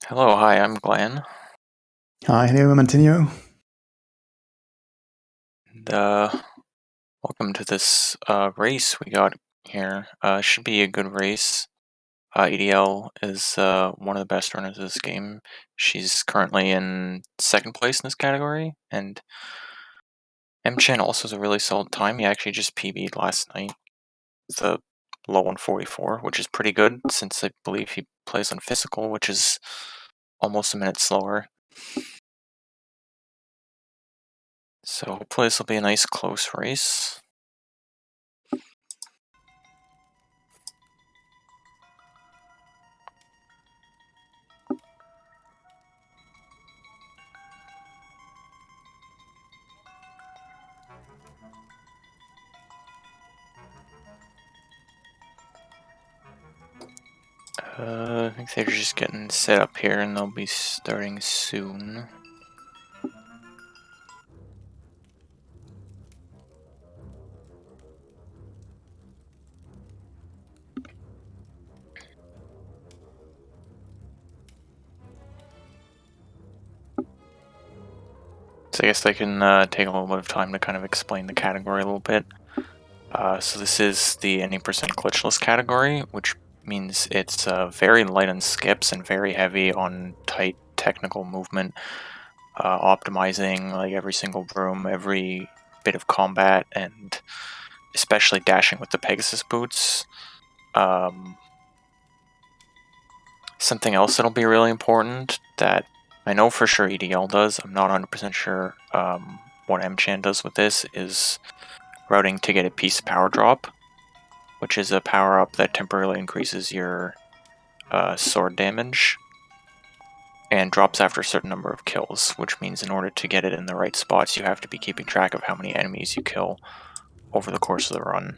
Hello, hi, I'm Glenn. Hi, hello, I'm Antonio. And, welcome to this race we got here. Should be a good race. EDL is one of the best runners of this game. She's currently in second place in this category, and M-Chan also has a really solid time. He actually just PB'd last night. It's a low 144, which is pretty good since I believe he plays on physical, which is almost a minute slower. So hopefully this will be a nice close race. I think they're just getting set up here and they'll be starting soon. So I guess I can take a little bit of time to kind of explain the category a little bit. So this is the any percent glitchless category, which means it's very light on skips and very heavy on tight technical movement, optimizing like every single broom, every bit of combat, and especially dashing with the Pegasus boots. Something else that'll be really important that I know for sure EDL does, I'm not 100% sure what M-Chan does with this, is routing to get a piece of power drop, which is a power up that temporarily increases your sword damage and drops after a certain number of kills, which means in order to get it in the right spots, you have to be keeping track of how many enemies you kill over the course of the run,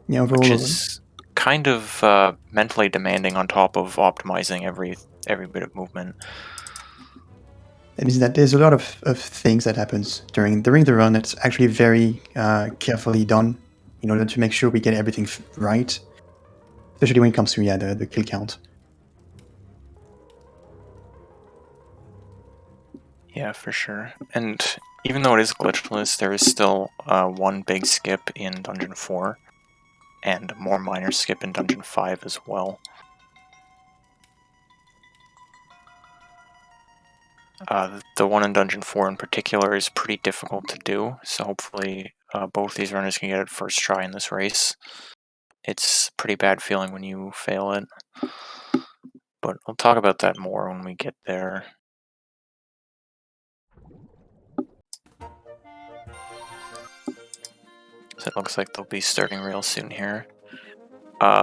Yeah, which overall, is kind of mentally demanding on top of optimizing every bit of movement. it means that there's a lot of things that happens during the run that's actually very carefully done in order to make sure we get everything right, especially when it comes to the kill count. Yeah, for sure. And even though it is glitchless, there is still one big skip in Dungeon 4, and a more minor skip in Dungeon 5 as well. The one in Dungeon 4 in particular is pretty difficult to do, so hopefully both these runners can get it first try in this race. It's a pretty bad feeling when you fail it, but we'll talk about that more when we get there. So it looks like they'll be starting real soon here.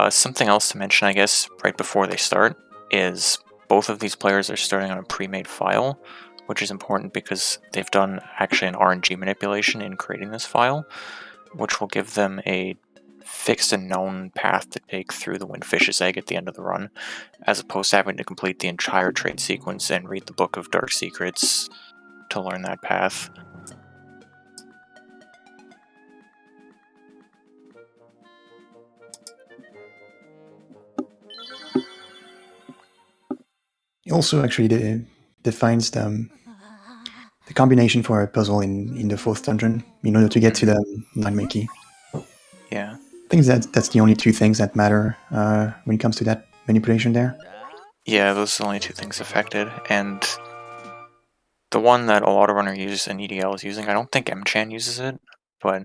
Something else to mention, I guess, right before they start, is both of these players are starting on a pre-made file, which is important because they've done actually an RNG manipulation in creating this file, which will give them a fixed and known path to take through the Windfish's Egg at the end of the run, as opposed to having to complete the entire trade sequence and read the Book of Dark Secrets to learn that path. It also actually defines the combination for a puzzle in the fourth dungeon in order to get to the nightmare key. Yeah. I think that's the only two things that matter when it comes to that manipulation there. Yeah, those are the only two things affected, and the one that a lot of runners use and EDL is using, I don't think M-Chan uses it, but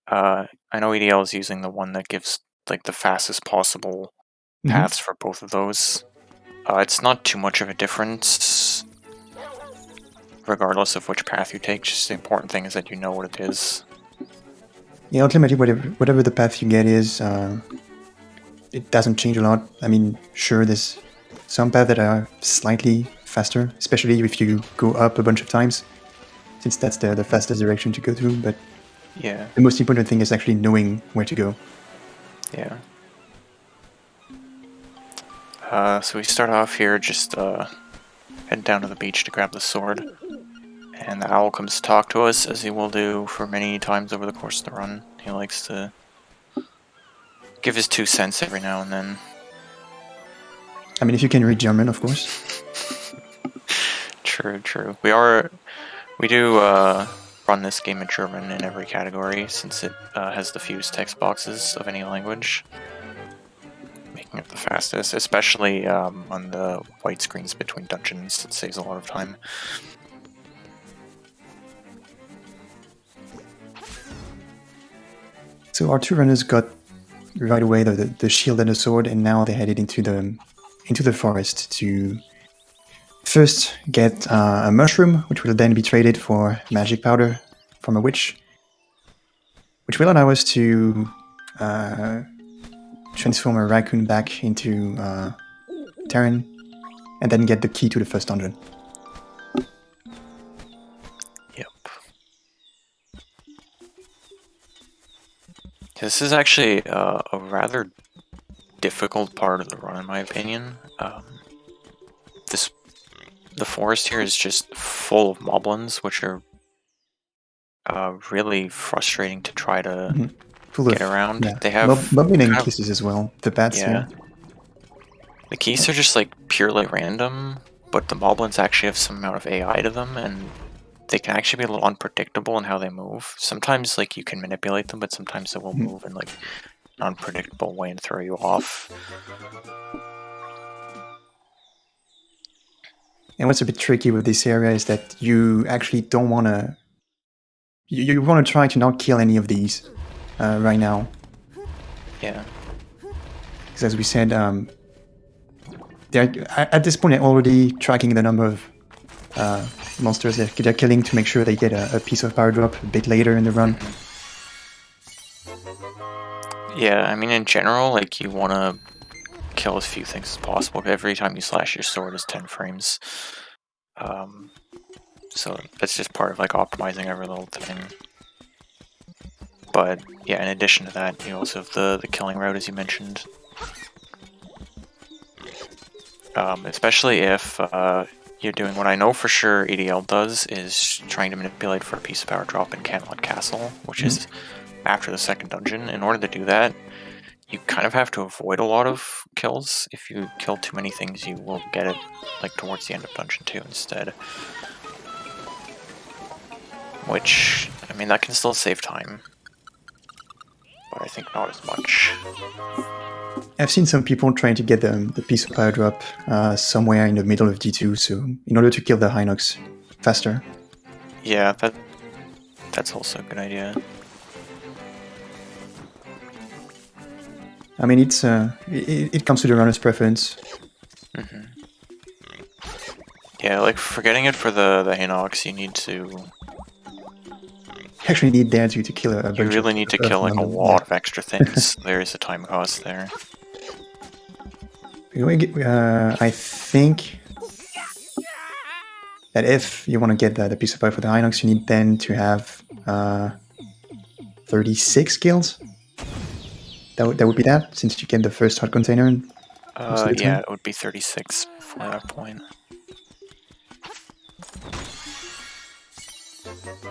I know EDL is using the one that gives like the fastest possible paths for both of those. It's not too much of a difference, regardless of which path you take. Just the important thing is that you know what it is. Yeah, ultimately, whatever the path you get is, it doesn't change a lot. I mean, sure, there's some paths that are slightly faster, especially if you go up a bunch of times, since that's the fastest direction to go to. But Yeah, the most important thing is actually knowing where to go. yeah. So we start off here just head down to the beach to grab the sword. And the owl comes to talk to us, as he will do for many times over the course of the run. He likes to give his 2 cents every now and then. I mean, if you can read German, of course. True, true. We do run this game in German in every category since it has the fewest text boxes of any language, making it the fastest, especially on the white screens between dungeons. It saves a lot of time. So our two runners got right away the shield and the sword, and now they headed into the forest to first get a mushroom, which will then be traded for magic powder from a witch, which will allow us to transform a raccoon back into Terran, and then get the key to the first dungeon. Yep. This is actually a rather difficult part of the run, in my opinion. The forest here is just full of moblins, which are really frustrating to try to get around. Yeah. They have moblin and kisses as well. The bats here. The keys are just like purely random, but the moblins actually have some amount of AI to them, and they can actually be a little unpredictable in how they move. Sometimes like you can manipulate them, but sometimes they will move in like an unpredictable way and throw you off. And what's a bit tricky with this area is that you actually don't want to. You want to try to not kill any of these right now. Yeah. Because as we said, they're at this point they're already tracking the number of monsters they're killing to make sure they get a piece of power drop a bit later in the run. Yeah, I mean in general, like you want to kill as few things as possible. Every time you slash your sword is 10 frames. So that's just part of like optimizing every little thing. But yeah, in addition to that, you also have the killing route, as you mentioned. Especially if you're doing what I know for sure EDL does, is trying to manipulate for a piece of power drop in Canlot Castle, which is after the second dungeon. In order to do that, you kind of have to avoid a lot of kills. If you kill too many things, you will get it like towards the end of dungeon 2 instead. Which, I mean, that can still save time, but I think not as much. I've seen some people trying to get the piece of power drop somewhere in the middle of D2, so in order to kill the Hinox faster. Yeah, that's also a good idea. I mean, it comes to the runner's preference. Yeah, like for getting it for the Hinox, you need to. You actually need there to kill a bunch. You really need to kill like a lot of extra things. There is a time cost there. I think that if you want to get the piece of power for the Hinox, you need then to have 36 kills. That would be that, since you get the first hot container. Yeah, it would be 36 for that point.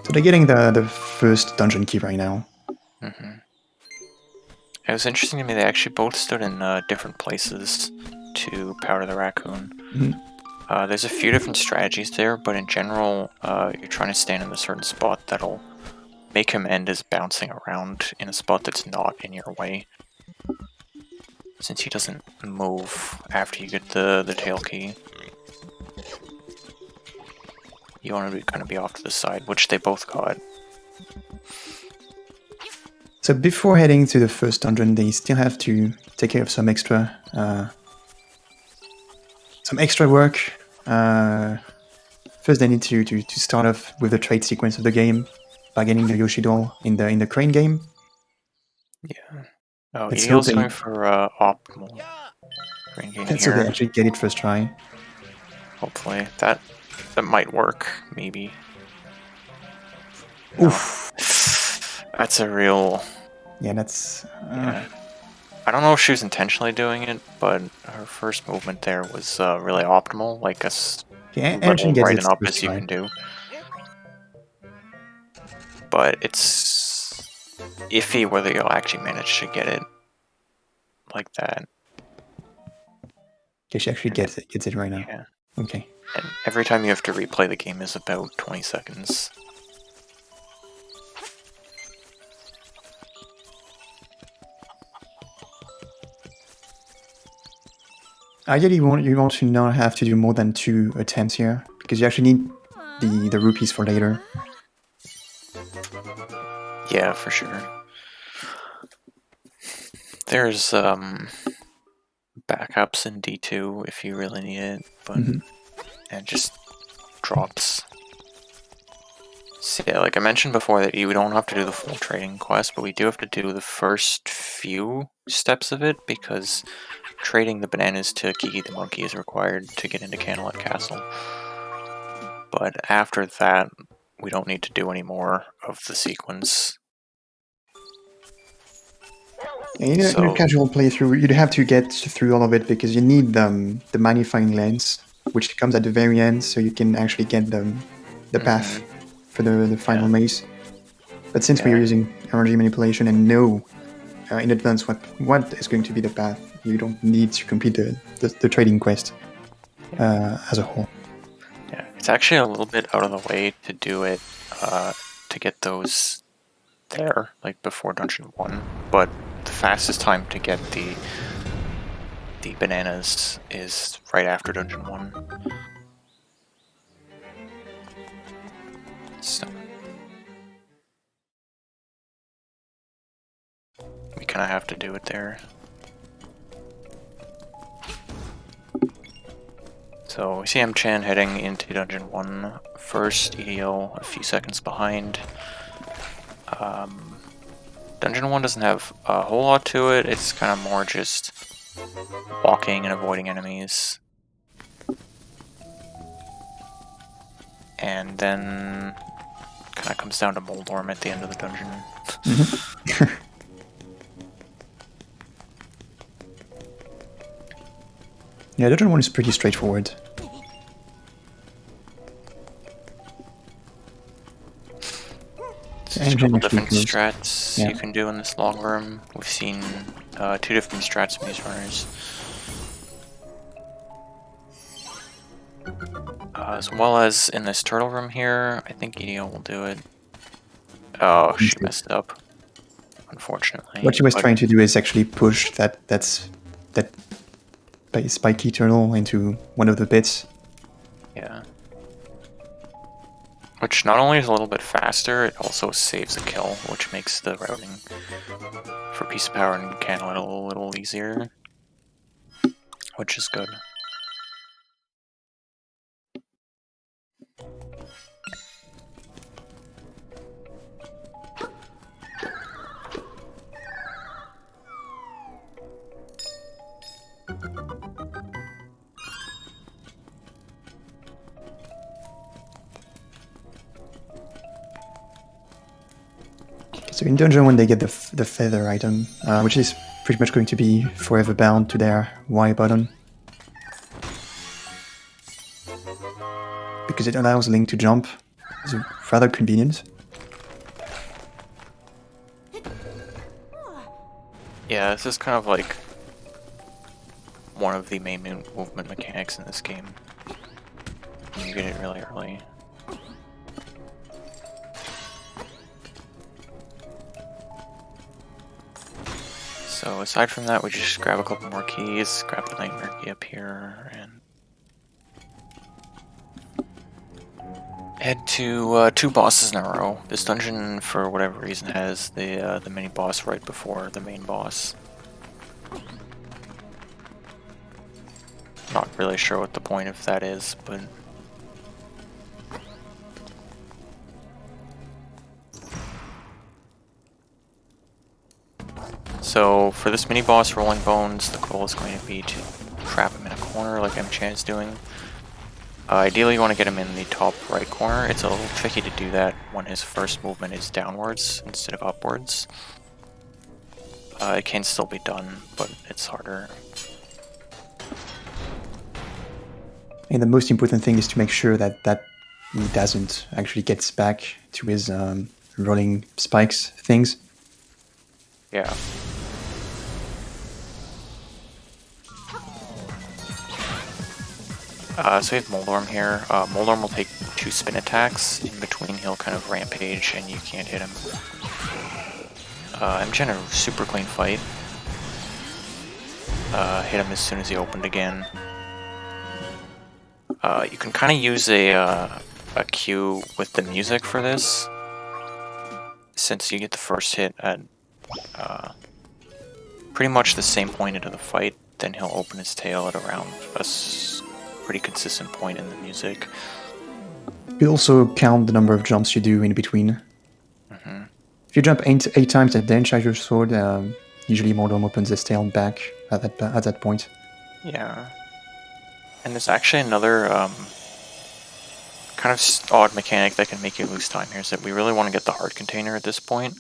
So they're getting the first dungeon key right now. It was interesting to me, they actually both stood in different places to powder the raccoon. There's a few different strategies there, but in general, you're trying to stand in a certain spot that'll make him end as bouncing around in a spot that's not in your way. Since he doesn't move after you get the tail key. You want to kind of be off to the side, which they both got. So before heading to the first dungeon, they still have to take care of some extra work. First, they need to start off with the trade sequence of the game by getting the Yoshi doll in the crane game. Yeah. Oh, EDL's going for optimal crane game here. So they actually get it first try. Hopefully. That might work, maybe. Oof. No. That's a real... Yeah, that's... Yeah. I don't know if she was intentionally doing it, but her first movement there was really optimal, like as right and up as you can do. But it's iffy whether you'll actually manage to get it like that. Okay, she actually gets it right now. Yeah. Okay. And every time you have to replay the game is about 20 seconds. Ideally, you want to not have to do more than 2 attempts here, because you actually need the rupees for later. Yeah, for sure. There's backups in D2 if you really need it, but it just drops. So yeah, like I mentioned before, that we don't have to do the full trading quest, but we do have to do the first few steps of it, because trading the bananas to Kiki the monkey is required to get into Candlelit Castle. But after that, we don't need to do any more of the sequence. In a casual playthrough, you'd have to get through all of it because you need the magnifying lens, which comes at the very end, so you can actually get the path for the final maze. But since we're using energy manipulation and know in advance what is going to be the path, you don't need to complete the trading quest as a whole. Yeah, it's actually a little bit out of the way to do it to get those there, like before Dungeon 1, but the fastest time to get the bananas is right after Dungeon 1. So we kind of have to do it there. So we see M-Chan heading into Dungeon 1 first, EDL a few seconds behind. Dungeon 1 doesn't have a whole lot to it, it's kind of more just walking and avoiding enemies. And then kind of comes down to Moldorm at the end of the dungeon. Yeah, Dungeon 1 is pretty straightforward. There's a couple different strats you can do in this long room. We've seen 2 different strats in these runners. As well as in this turtle room here, I think EDO will do it. Oh, she messed up, unfortunately. What she was trying to do is actually push that spiky turtle into one of the bits. Yeah. Which not only is a little bit faster, it also saves a kill, which makes the routing for Piece of Power and Candlelit a little easier, which is good. So in Dungeon 1 they get the feather item, which is pretty much going to be forever bound to their Y button. Because it allows Link to jump. It's rather convenient. Yeah, this is kind of like one of the main movement mechanics in this game. You get it really early. So aside from that, we just grab a couple more keys, grab the nightmare key up here, and head to 2 bosses in a row. This dungeon, for whatever reason, has the mini boss right before the main boss. Not really sure what the point of that is, but so for this mini boss, Rolling Bones, the goal is going to be to trap him in a corner like M-Chan is doing. Ideally you want to get him in the top right corner. It's a little tricky to do that when his first movement is downwards instead of upwards. It can still be done, but it's harder. And the most important thing is to make sure that he doesn't actually get back to his rolling spikes things. Yeah. So we have Moldorm here. Moldorm will take 2 spin attacks. In between, he'll kind of rampage, and you can't hit him. MGen a super clean fight. Hit him as soon as he opened again. You can kind of use a cue with the music for this, since you get the first hit at pretty much the same point into the fight. Then he'll open his tail at around a pretty consistent point in the music. You also count the number of jumps you do in between. If you jump 8 times and then charge your sword, usually Mordom opens his tail back at that point. Yeah. And there's actually another kind of odd mechanic that can make you lose time here, is that we really want to get the heart container at this point.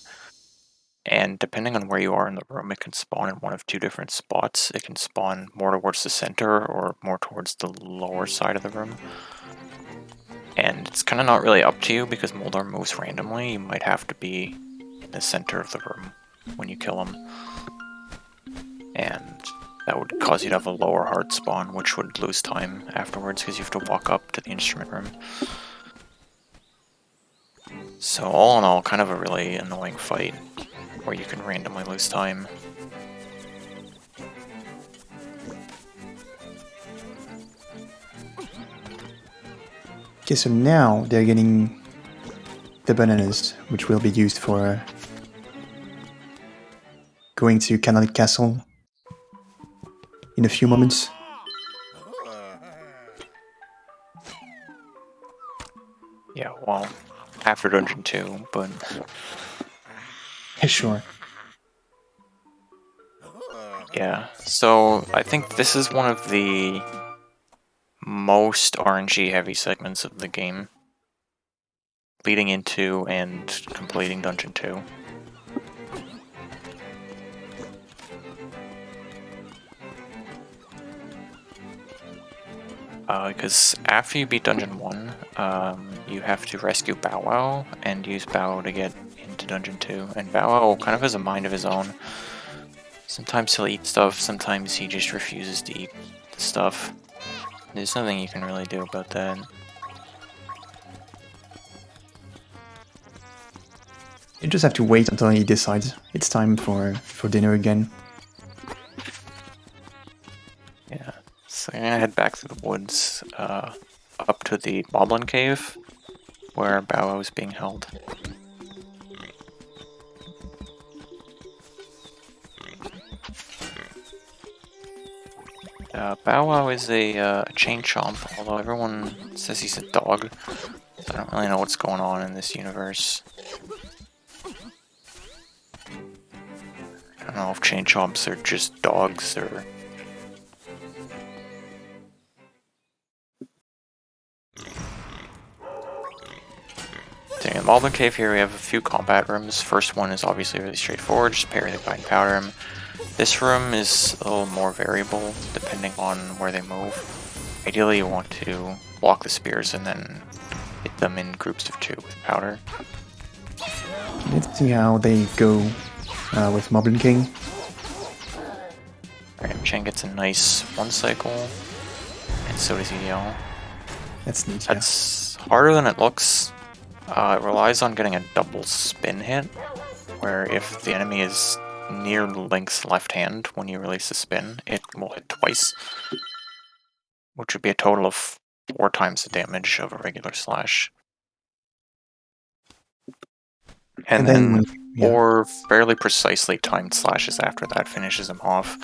And depending on where you are in the room, it can spawn in one of 2 different spots. It can spawn more towards the center or more towards the lower side of the room. And it's kind of not really up to you because Moldar moves randomly. You might have to be in the center of the room when you kill him. And that would cause you to have a lower heart spawn, which would lose time afterwards because you have to walk up to the instrument room. So all in all, kind of a really annoying fight where you can randomly lose time. Okay, so now they're getting the bananas, which will be used for going to Canonic Castle in a few moments. Yeah, well, after Dungeon 2, but... Yeah, sure. Yeah, so I think this is one of the most RNG heavy segments of the game, leading into and completing Dungeon 2. Because after you beat Dungeon 1, you have to rescue Bow Wow and use Bow Wow to get into Dungeon 2. And Bow Wow kind of has a mind of his own. Sometimes he'll eat stuff, sometimes he just refuses to eat the stuff. There's nothing you can really do about that. You just have to wait until he decides it's time for dinner again. Yeah, so I'm gonna head back through the woods, up to the Moblin Cave, where Bow Wow is being held. Bow Wow is a chain chomp, although everyone says he's a dog, so I don't really know what's going on in this universe. I don't know if chain chomps are just dogs or... So in the Moblin Cave here we have a few combat rooms. First one is obviously really straightforward, just parry the guide powder him. This room is a little more variable depending on where they move. Ideally you want to block the spears and then hit them in groups of 2 with powder. Let's see how they go with Moblin King. Alright, Chen gets a nice 1 cycle, and so does EDL. That's neat, yeah. That's harder than it looks. It relies on getting a double spin hit, where if the enemy is near Link's left hand when you release a spin, it will hit twice, which would be a total of 4 times the damage of a regular slash. And then 4 fairly precisely timed slashes after that finishes him off.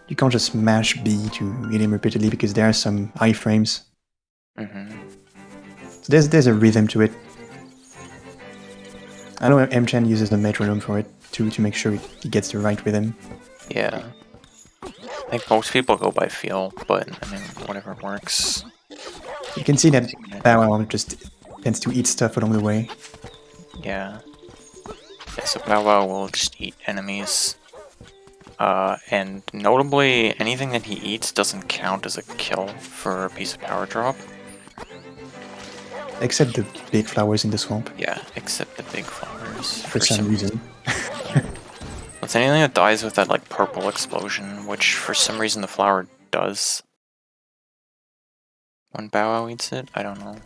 You can't just mash B to hit him repeatedly because there are some iframes. So there's a rhythm to it. I know M-Chan uses the metronome for it too, to make sure he gets the right rhythm. Yeah. I think most people go by feel, but I mean, whatever works. You can see that Bow Wow just tends to eat stuff along the way. Yeah. Yeah, so Bow Wow will just eat enemies. And notably, anything that he eats doesn't count as a kill for a piece of power drop. Except the big flowers in the swamp. Yeah, except the big flowers. For some reason. Let's It's anything that dies with that like purple explosion, which for some reason the flower does. When Bow Wow eats it? I don't know.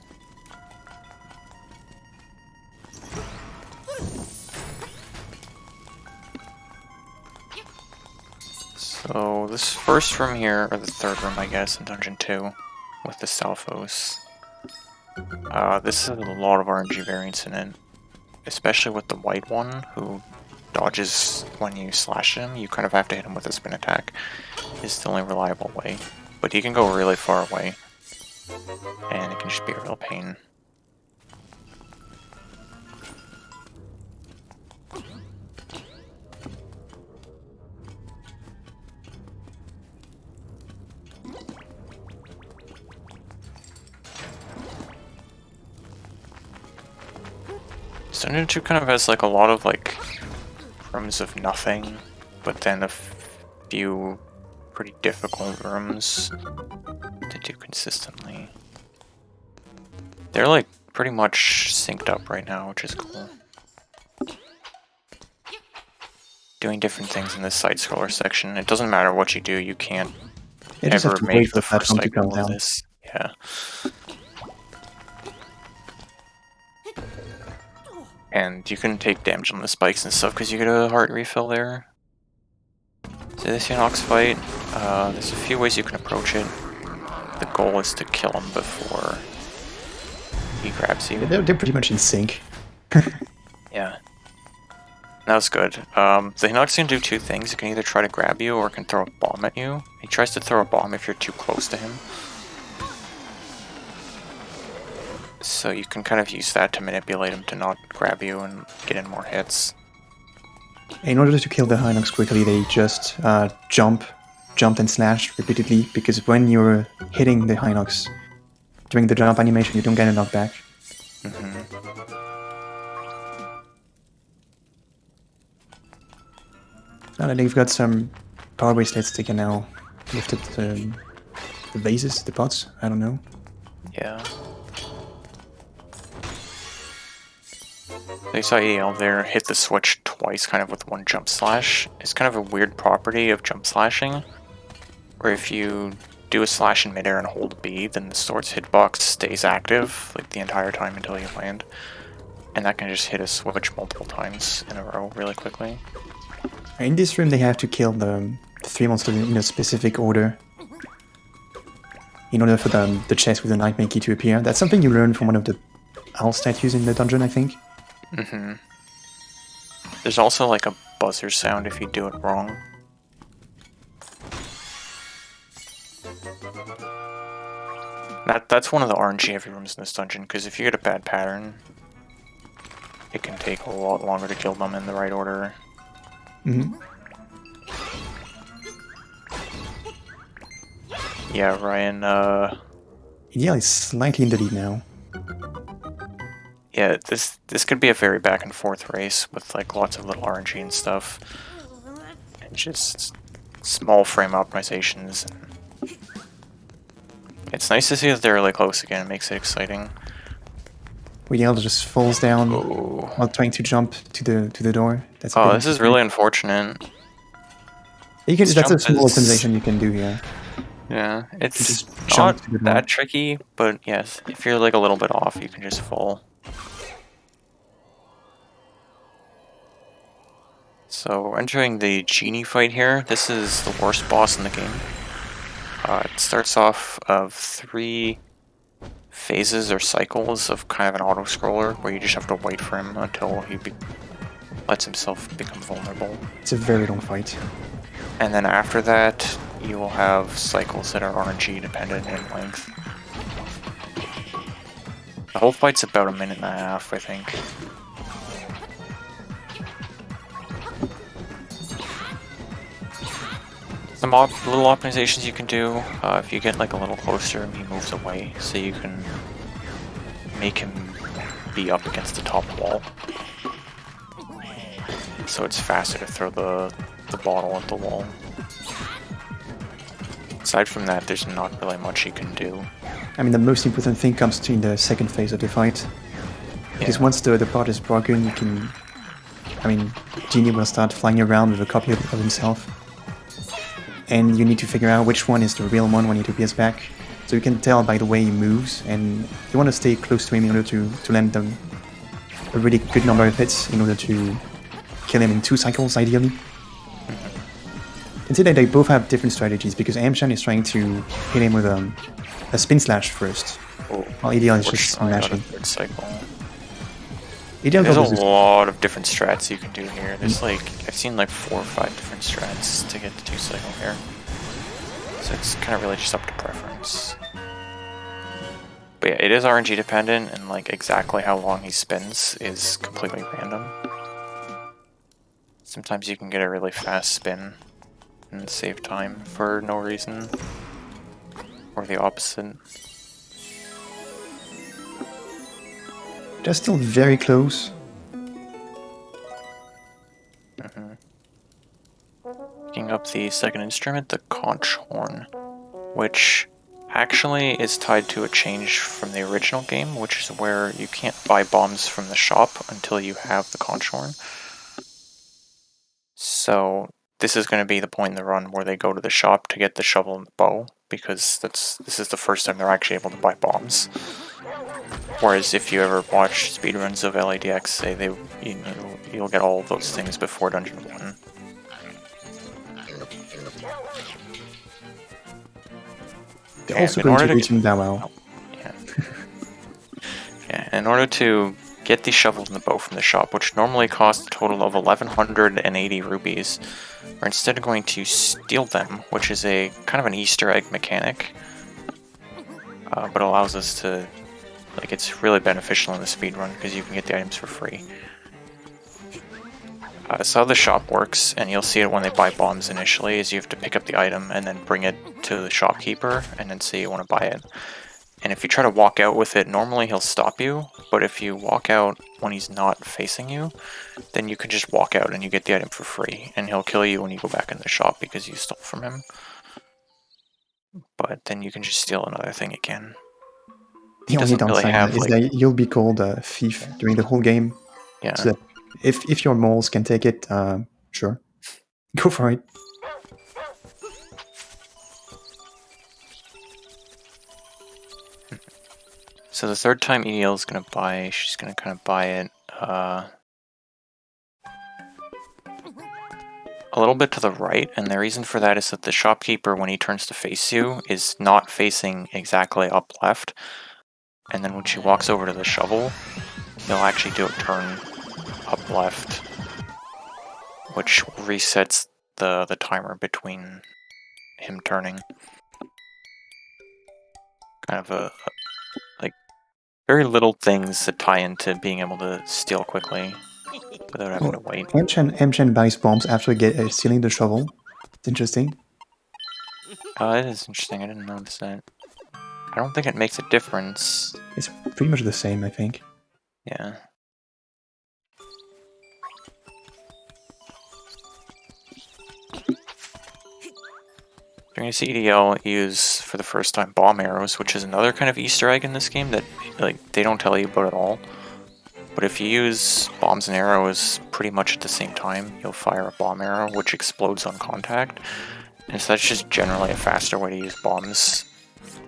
So this first room here, or the third room I guess, in Dungeon 2, with the Salphos. This has a lot of RNG variants in it. Especially with the white one, who dodges when you slash him. You kind of have to hit him with a spin attack. Is the only reliable way. But he can go really far away. And it can just be a real pain. Dungeon 2 kind of has like a lot of like rooms of nothing, but then a few pretty difficult rooms to do consistently. They're like pretty much synced up right now, which is cool. Doing different things in this side scroller section. It doesn't matter what you do, you can't ever make the first cycle of this. Yeah. And you can take damage on the spikes and stuff because you get a heart refill there. So this Inox fight, there's a few ways you can approach it. The goal is to kill him before he grabs you. They're pretty much in sync. Yeah. That was good. The Inox can do two things. It can either try to grab you or it can throw a bomb at you. He tries to throw a bomb if you're too close to him. So you can kind of use that to manipulate him to not grab you and get in more hits. In order to kill the Hinox quickly, they just jumped and slashed repeatedly, because when you're hitting the Hinox during the jump animation, you don't get a knockback. Now that they've got some power bracelets, they can now lift up the vases, the pots, I don't know. Yeah. So you saw EDL there hit the switch twice kind of with one jump slash. It's kind of a weird property of jump slashing, where if you do a slash in midair and hold B, then the sword's hitbox stays active like the entire time until you land. And that can just hit a switch multiple times in a row really quickly. In this room, they have to kill the three monsters in a specific order in order for the chest with the Nightmare Key to appear. That's something you learn from one of the owl statues in the dungeon, I think. There's also like a buzzer sound if you do it wrong. That's one of the RNG heavy rooms in this dungeon, because if you get a bad pattern, it can take a lot longer to kill them in the right order. Yeah, Ryan, Yeah, it's slightly in the lead now. Yeah, this could be a very back and forth race with like lots of little RNG and stuff. And just small frame optimizations. It's nice to see that they're really close again, it makes it exciting. EDL just falls down while trying to jump to the door. That's this is really unfortunate. That's a small optimization you can do here. Yeah, it's not that tricky, but yes, if you're like a little bit off, you can just fall. So, entering the genie fight here, this is the worst boss in the game. It starts off of 3 phases or cycles of kind of an auto-scroller, where you just have to wait for him until he lets himself become vulnerable. It's a very long fight. And then after that, you will have cycles that are RNG dependent in length. The whole fight's about 1.5 minutes, I think. Some little optimizations you can do. If you get like a little closer, he moves away, so you can make him be up against the top wall. So it's faster to throw the bottle at the wall. Aside from that, there's not really much you can do. I mean, the most important thing comes to in the second phase of the fight. Because once the pot is broken, you can I mean, Genie will start flying around with a copy of himself. And you need to figure out which one is the real one when he appears back. So you can tell by the way he moves, and you want to stay close to him in order to land a really good number of hits in order to kill him in 2 cycles, ideally. Consider they both have different strategies, because Amshan is trying to hit him with a spin slash first, while EDL is just smashing. There's a lot of different strats you can do here. There's like, I've seen like 4 or 5 different strats to get the 2 cycle here. So it's kind of really just up to preference. But yeah, it is RNG dependent, and like exactly how long he spins is completely random. Sometimes you can get a really fast spin and save time for no reason, or the opposite. They're still very close. Picking up the second instrument, the conch horn, which actually is tied to a change from the original game, which is where you can't buy bombs from the shop until you have the conch horn. So this is going to be the point in the run where they go to the shop to get the shovel and the bow, because this is the first time they're actually able to buy bombs. Whereas if you ever watch speedruns of LADX, say you'll get all of those things before Dungeon 1. They're also going to reach him that well. Yeah. Yeah, in order to get the shovel and the bow from the shop, which normally cost a total of 1,180 rubies, we're instead going to steal them, which is a kind of an Easter egg mechanic, but allows us to, like, it's really beneficial in the speedrun because you can get the items for free. So how the shop works, and you'll see it when they buy bombs initially, is you have to pick up the item and then bring it to the shopkeeper and then say you want to buy it. And if you try to walk out with it, normally he'll stop you, but if you walk out when he's not facing you, then you can just walk out and you get the item for free, and he'll kill you when you go back in the shop because you stole from him. But then you can just steal another thing again. The only downside is that you'll be called a thief during the whole game. Yeah. So that if your moles can take it, sure, go for it. So the third time EDL is going to buy, she's going to kind of buy it a little bit to the right, and the reason for that is that the shopkeeper, when he turns to face you, is not facing exactly up left, and then when she walks over to the shovel, he'll actually do a turn up left, which resets the timer between him turning. Kind of a like very little things that tie into being able to steal quickly without having to wait. Amchen buys bombs after stealing the shovel. It's interesting. It is interesting. I didn't notice that. I don't think it makes a difference. It's pretty much the same, I think. Yeah. You're going to see EDL use, for the first time, bomb arrows, which is another kind of Easter egg in this game that they don't tell you about at all. But if you use bombs and arrows pretty much at the same time, you'll fire a bomb arrow, which explodes on contact. And so that's just generally a faster way to use bombs,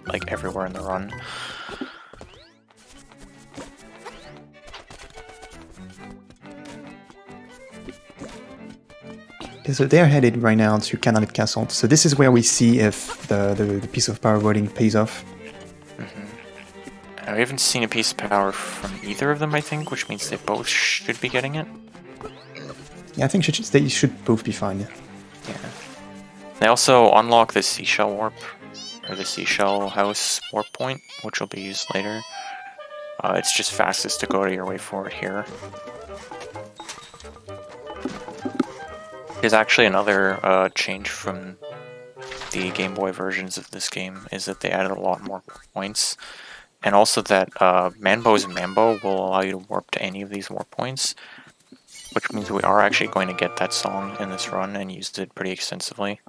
like, everywhere in the run. So they're headed right now to Canalit Castle. So this is where we see if the piece of power wording pays off. We haven't seen a piece of power from either of them, I think, which means they both should be getting it. Yeah, I think they should both be fine. Yeah. They also unlock the seashell warp, or the seashell house warp point, which will be used later. It's just fastest to go to your way forward here. There's actually another change from the Game Boy versions of this game, is that they added a lot more points. And also that Manbo's Mambo will allow you to warp to any of these warp points, which means we are actually going to get that song in this run and used it pretty extensively.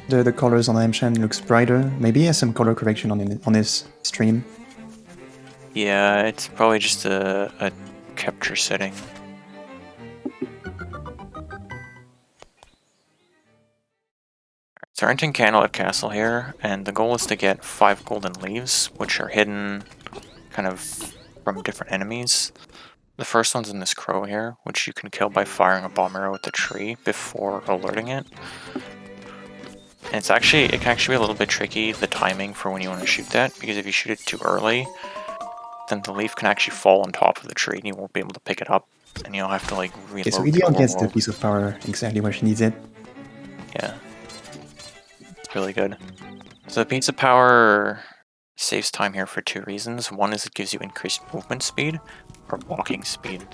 The colors on Amshan looks brighter. Maybe he has some color correction on his stream. Yeah, it's probably just a kept your setting. So we're entering Candlelit Castle here, and the goal is to get 5 golden leaves, which are hidden kind of from different enemies. The first one's in this crow here, which you can kill by firing a bomb arrow at the tree before alerting it. And it can actually be a little bit tricky, the timing for when you want to shoot that, because if you shoot it too early, then the leaf can actually fall on top of the tree and you won't be able to pick it up, and you'll have to like reload. Okay, so EDL gets the piece of power exactly where she needs it. Yeah. It's really good. So the piece of power saves time here for 2 reasons. One is it gives you increased movement speed, or walking speed.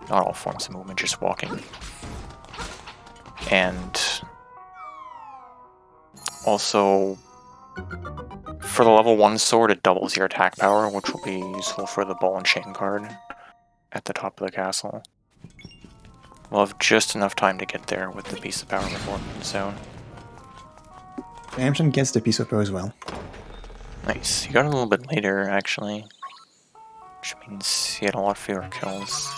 Not all forms of movement, just walking. And also, for the level 1 sword, it doubles your attack power, which will be useful for the ball and chain card at the top of the castle. We'll have just enough time to get there with the piece of power before zone. Amgen gets the piece of power as well. Nice. You got it a little bit later, actually, which means he had a lot fewer kills.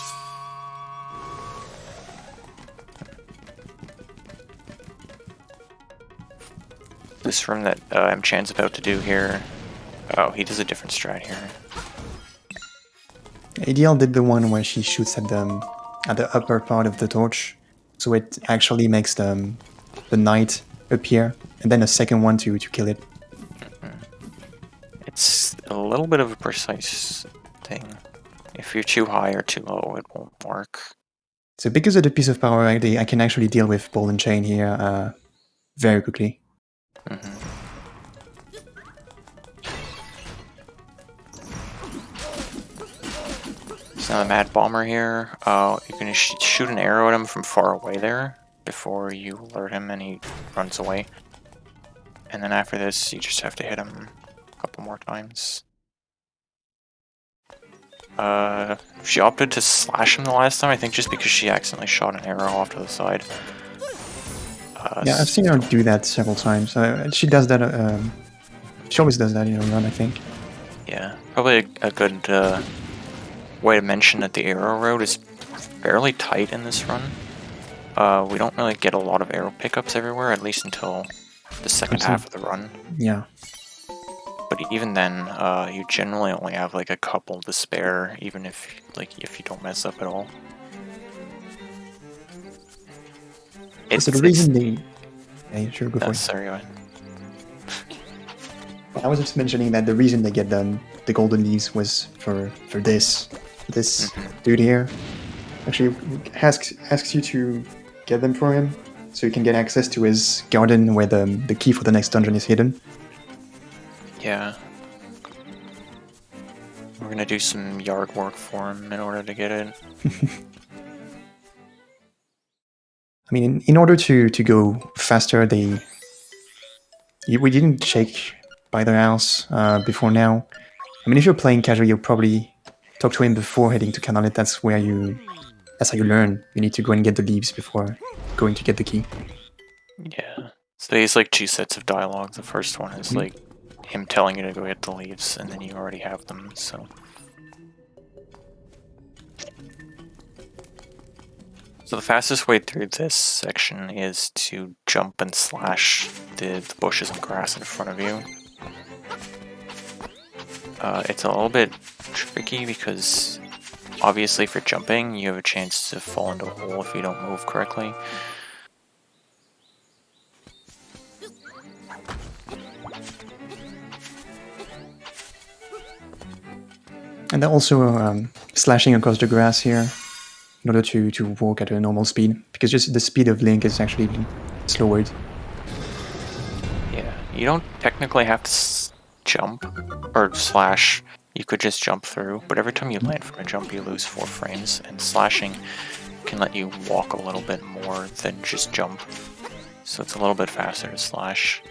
This room that Mchan's about to do here, oh, he does a different strat here. EDL did the one where she shoots at the upper part of the torch, so it actually makes the knight appear, and then a second one to kill it. It's a little bit of a precise thing. If you're too high or too low, it won't work. So because of the piece of power, I can actually deal with ball and chain here very quickly. So now the Mad Bomber here, you can shoot an arrow at him from far away there before you alert him and he runs away. And then after this, you just have to hit him a couple more times. She opted to slash him the last time, I think just because she accidentally shot an arrow off to the side. Yeah, I've seen her do that several times. She does that, she always does that in a run, I think. Yeah, probably a good way to mention that the arrow road is fairly tight in this run. We don't really get a lot of arrow pickups everywhere, at least until the second half of the run. Yeah. But even then, you generally only have like a couple to spare, even if you don't mess up at all. So the reason they... Yeah, sure, go for it. Sorry, go ahead. I was just mentioning that the reason they get the golden leaves was for this dude here. Actually, asks you to get them for him, so you can get access to his garden where the key for the next dungeon is hidden. Yeah. We're gonna do some yard work for him in order to get it. I mean, in order to go faster, we didn't shake by their house before now. I mean, if you're playing casual, you'll probably talk to him before heading to Canalit. That's how you learn. You need to go and get the leaves before going to get the key. Yeah. So there's like 2 sets of dialogue. The first one is like him telling you to go get the leaves, and then you already have them, so... So the fastest way through this section is to jump and slash the bushes and grass in front of you. It's a little bit tricky because obviously for jumping you have a chance to fall into a hole if you don't move correctly. And then also slashing across the grass here in order to walk at a normal speed, because just the speed of Link is actually slowered. Yeah, you don't technically have to jump or slash. You could just jump through, but every time you land from a jump you lose 4 frames, and slashing can let you walk a little bit more than just jump. So it's a little bit faster to slash.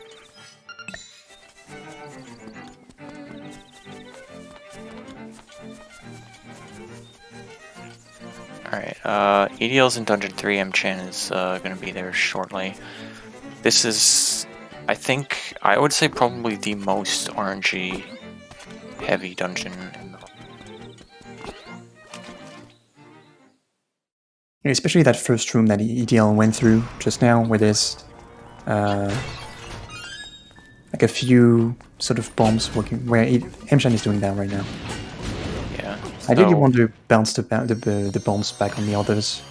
Alright, EDL's in Dungeon 3, Mchan is going to be there shortly. This is, I would say probably the most RNG heavy dungeon. Especially that first room that EDL went through just now, where there's like a few sort of bombs working, where Emshan is doing that right now. Yeah. I really want to bounce the bombs back on the others,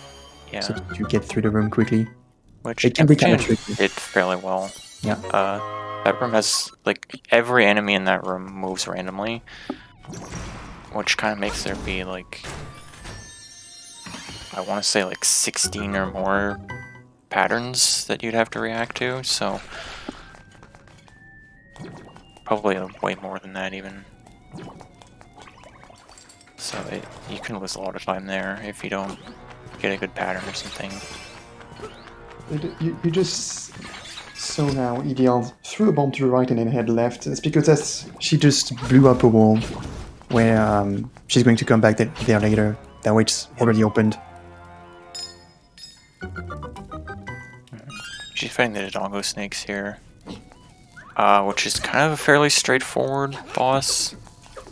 Yeah. so that you get through the room quickly. Which It can be kind of tricky. did fairly well. Yeah. That room has, like, every enemy in that room moves randomly, which kind of makes there be, like, I want to say, like, 16 or more patterns that you'd have to react to, so probably way more than that even. So you can lose a lot of time there if you don't get a good pattern or something. You just saw now EDL threw a bomb to the right and then head left. It's because she just blew up a wall where she's going to come back there later. That way it's already opened. She's fighting the Dodongo snakes here, which is kind of a fairly straightforward boss.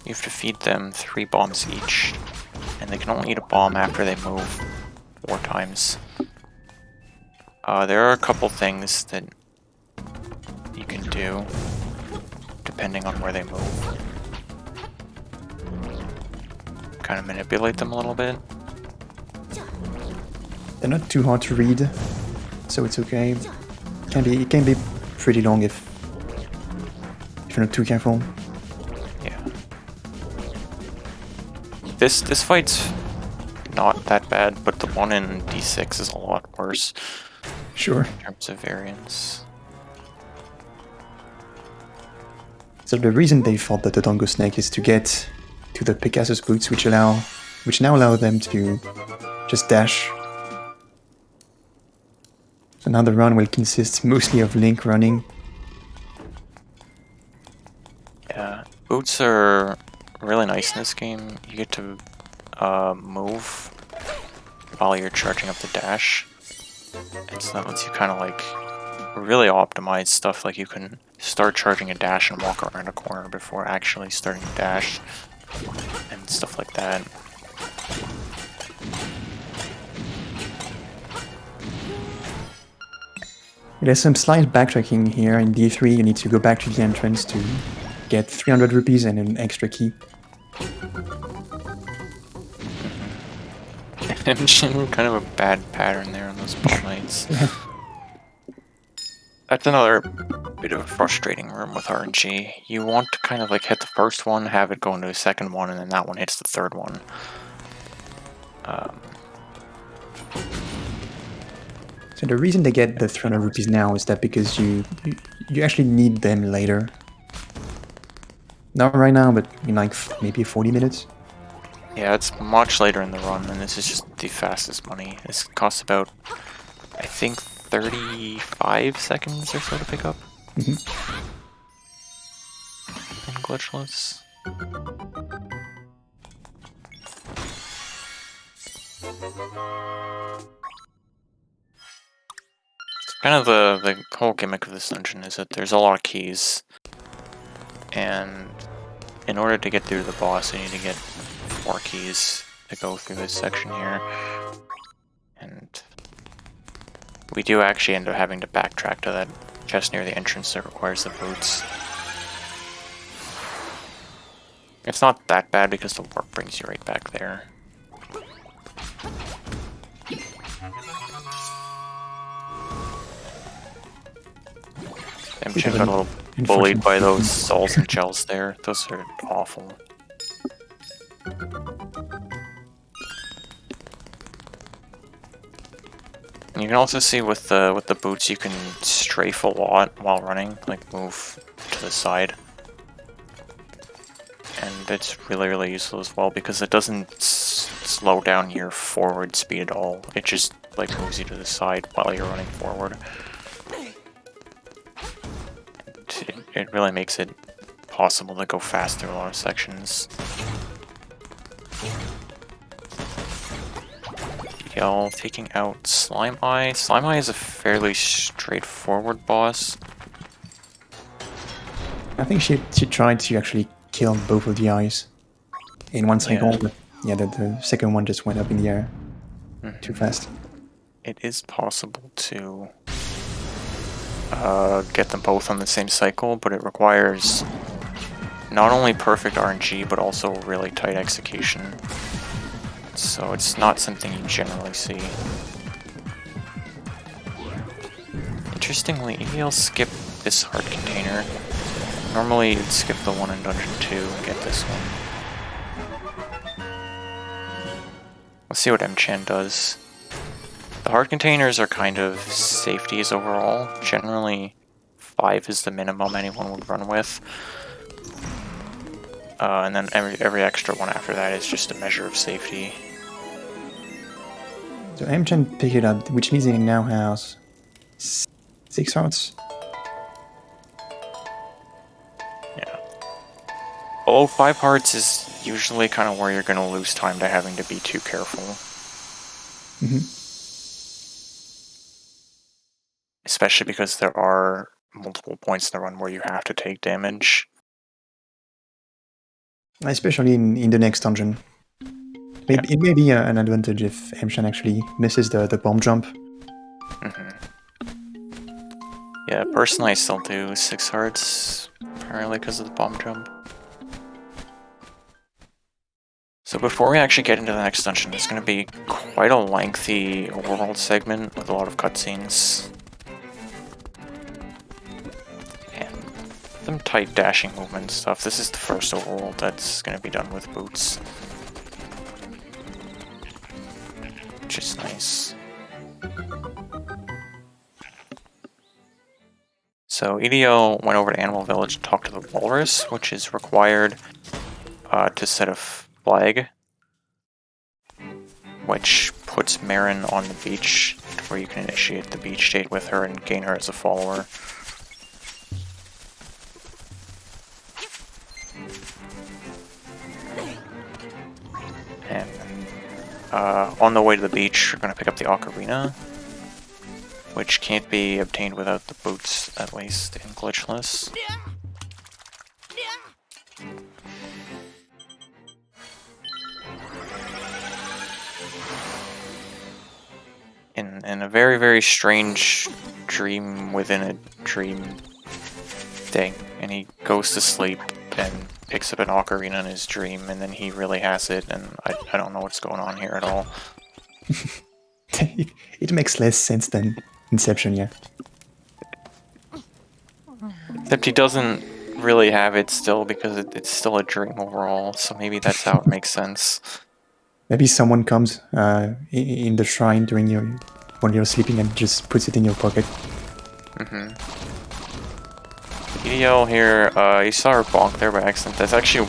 You have to feed them 3 bombs each, and they can only eat a bomb after they move 4 times. There are a couple things that you can do, depending on where they move. Kind of manipulate them a little bit. They're not too hard to read, so it's okay. It can be pretty long if you're not too careful. Yeah. This fight's not that bad, but the one in D6 is a lot worse. Sure. In terms of variance. So the reason they fought the Dodongo snake is to get to the Pegasus boots, which now allow them to just dash. So now the run will consist mostly of Link running. Yeah, boots are really nice in this game. You get to move while you're charging up the dash. And so that lets you kind of like really optimize stuff, like you can start charging a dash and walk around a corner before actually starting to dash and stuff like that. There's some slight backtracking here. In D3 you need to go back to the entrance to get 300 rupees and an extra key. Kind of a bad pattern there on those ball knights. That's another bit of a frustrating room with RNG. You want to kind of like hit the first one, have it go into the second one, and then that one hits the third one. So the reason they get the 300 rupees now is that because you actually need them later. Not right now, but in like maybe 40 minutes. Yeah, it's much later in the run, and this is just the fastest money. This costs about, I think, 35 seconds or so to pick up. In Glitchless. It's kind of the whole gimmick of this dungeon is that there's a lot of keys, and in order to get through the boss, you need to get 4 keys to go through this section here. And we do actually end up having to backtrack to that chest near the entrance that requires the boots. It's not that bad because the warp brings you right back there. I'm just got a little bullied by those souls and gels there. Those are awful. And you can also see with the boots you can strafe a lot while running, like move to the side. And it's really useful as well because it doesn't slow down your forward speed at all. It just like moves you to the side while you're running forward. It really makes it possible to go fast through a lot of sections. EDL taking out Slime Eye. Slime Eye is a fairly straightforward boss. I think she tried to actually kill both of the eyes in one cycle, but yeah, the second one just went up in the air. too fast. It is possible to get them both on the same cycle, but it requires not only perfect RNG, but also really tight execution. So it's not something you generally see. Interestingly, EDL skipped this hard container. Normally you'd skip the one in Dungeon 2 and get this one. Let's see what M-Chan does. The hard containers are kind of safeties overall. Generally, 5 is the minimum anyone would run with. And then every extra one after that is just a measure of safety. So M-Chan picked it up, which means he now has 6 hearts. Yeah. Although 5 hearts is usually kind of where you're going to lose time to having to be too careful. Especially because there are multiple points in the run where you have to take damage. Especially in the next dungeon. It may be an advantage if M-Chan actually misses the bomb jump. Yeah, personally I still do 6 hearts, primarily because of the bomb jump. So before we actually get into the next dungeon, it's going to be quite a lengthy overworld segment with a lot of cutscenes. And some tight dashing movement stuff. This is the first overworld that's going to be done with boots. Which is nice. So EDL went over to Animal Village to talk to the walrus, which is required to set a flag, which puts Marin on the beach, where you can initiate the beach date with her and gain her as a follower. And on the way to the beach, you're going to pick up the ocarina, which can't be obtained without the boots, at least in Glitchless. In a very, very strange dream within a dream thing, and he goes to sleep and picks up an ocarina in his dream, and then he really has it, and I don't know what's going on here at all. It makes less sense than Inception, yeah. Except he doesn't really have it still, because it's still a dream overall, so maybe that's how it makes sense. Maybe someone comes in the shrine when you're sleeping and just puts it in your pocket. EDL here, you saw her bonk there by accident. That's actually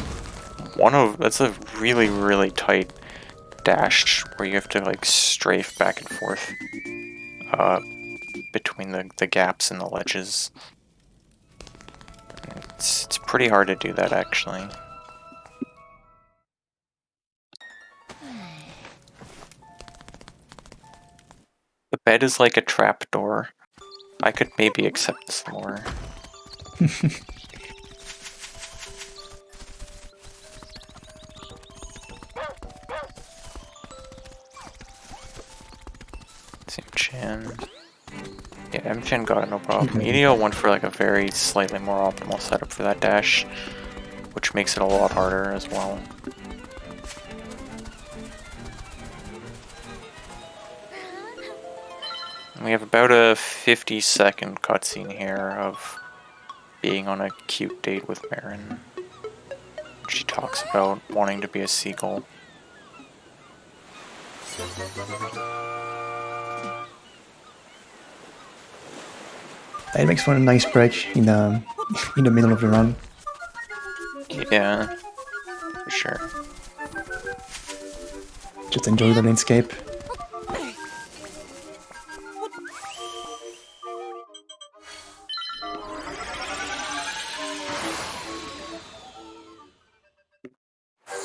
that's a really, really tight dash where you have to like strafe back and forth between the gaps and the ledges. It's pretty hard to do that, actually. The bed is like a trap door. I could maybe accept this lore. M-Chan. Yeah, M-Chan got it, no problem. EDL went for like a very slightly more optimal setup for that dash, which makes it a lot harder as well. We have about a 50-second cutscene here of being on a cute date with Marin. She talks about wanting to be a seagull. It makes for a nice break in the middle of the run. Yeah, for sure. Just enjoy the landscape.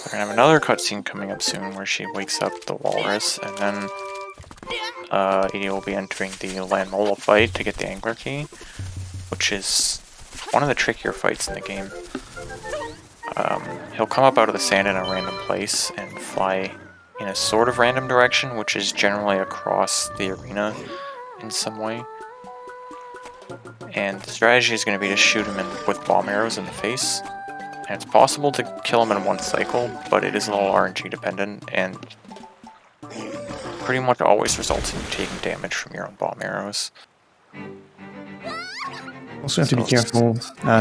We're gonna have another cutscene coming up soon where she wakes up the walrus, and then EDL will be entering the Land Mola fight to get the Angler Key, which is one of the trickier fights in the game. He'll come up out of the sand in a random place and fly in a sort of random direction, which is generally across the arena in some way. And the strategy is going to be to shoot him with bomb arrows in the face. And it's possible to kill him in one cycle, but it is a little RNG dependent, and pretty much always results in you taking damage from your own bomb arrows. Also have to be careful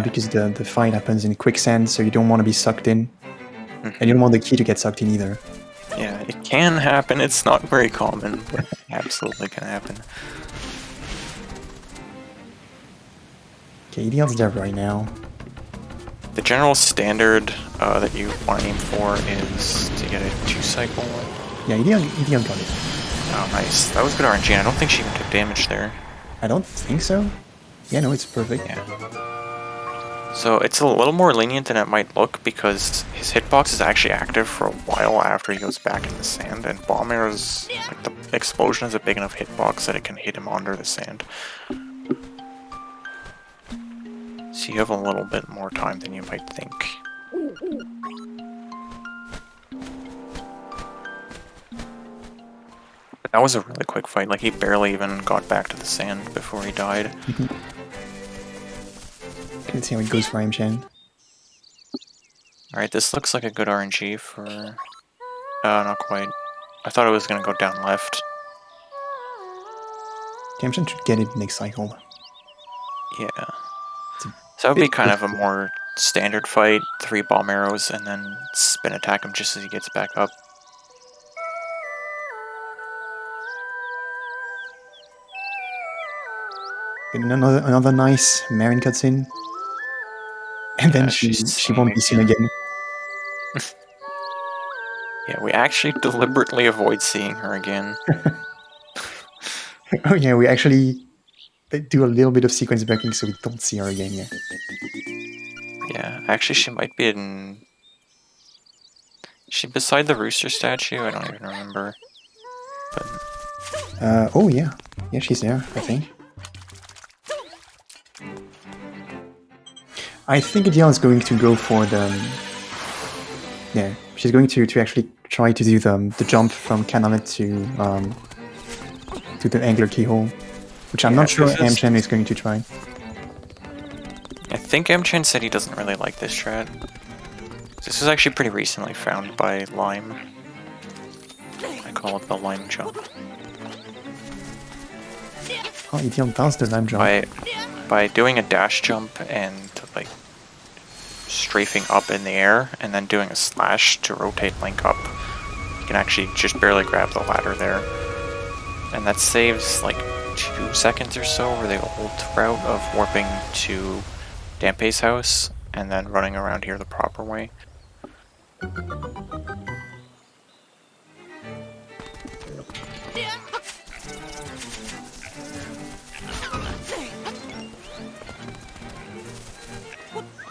because the fight happens in quicksand, so you don't want to be sucked in. And you don't want the key to get sucked in either. Yeah, it can happen. It's not very common, but it absolutely can happen. Okay, EDL's there right now. The general standard that you want to aim for is to get a 2-cycle. Yeah, EDL got it. Oh, nice. That was good RNG, and I don't think she even took damage there. I don't think so. Yeah, no, it's perfect. Yeah. So it's a little more lenient than it might look because his hitbox is actually active for a while after he goes back in the sand, and bomb arrows, like the explosion is a big enough hitbox that it can hit him under the sand. So you have a little bit more time than you might think. But that was a really quick fight, like he barely even got back to the sand before he died. Let's see how it goes for Chen. Alright, this looks like a good RNG for... not quite. I thought it was going to go down left. Chen should get it next cycle. Yeah. So that would be kind of a more standard fight. 3 bomb arrows and then spin attack him just as he gets back up. Another nice Marin cutscene. And then she won't be seen again. Yeah, we actually deliberately avoid seeing her again. Oh yeah, we actually do a little bit of sequence breaking so we don't see her again, yeah. Yeah, actually she might be in... Is she beside the rooster statue? I don't even remember. But... oh yeah. Yeah, she's there, I think. I think EDL is going to go for the... Yeah, she's going to actually try to do the jump from Canalet to the angular keyhole, which I'm not sure Chen is going to try. I think Chen said he doesn't really like this strat. This was actually pretty recently found by Lime. I call it the Lime jump. Oh, EDL does the Lime jump. By doing a dash jump and like strafing up in the air and then doing a slash to rotate Link up, you can actually just barely grab the ladder there. And that saves like 2 seconds or so over the old route of warping to Dampe's house and then running around here the proper way.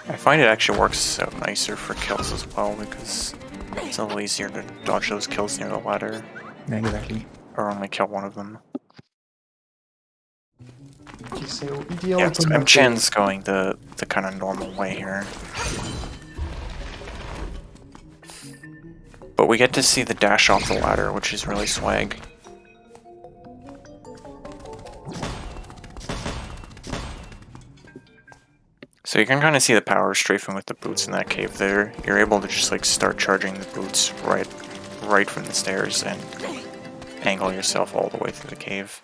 I find it actually works out nicer for kills as well because it's a little easier to dodge those kills near the ladder. Yeah, exactly. Or only kill one of them. So EDL yeah, so Chen's going the kind of normal way here. But we get to see the dash off the ladder, which is really swag. So you can kind of see the power strafing with the boots in that cave there. You're able to just like start charging the boots right from the stairs and angle yourself all the way through the cave.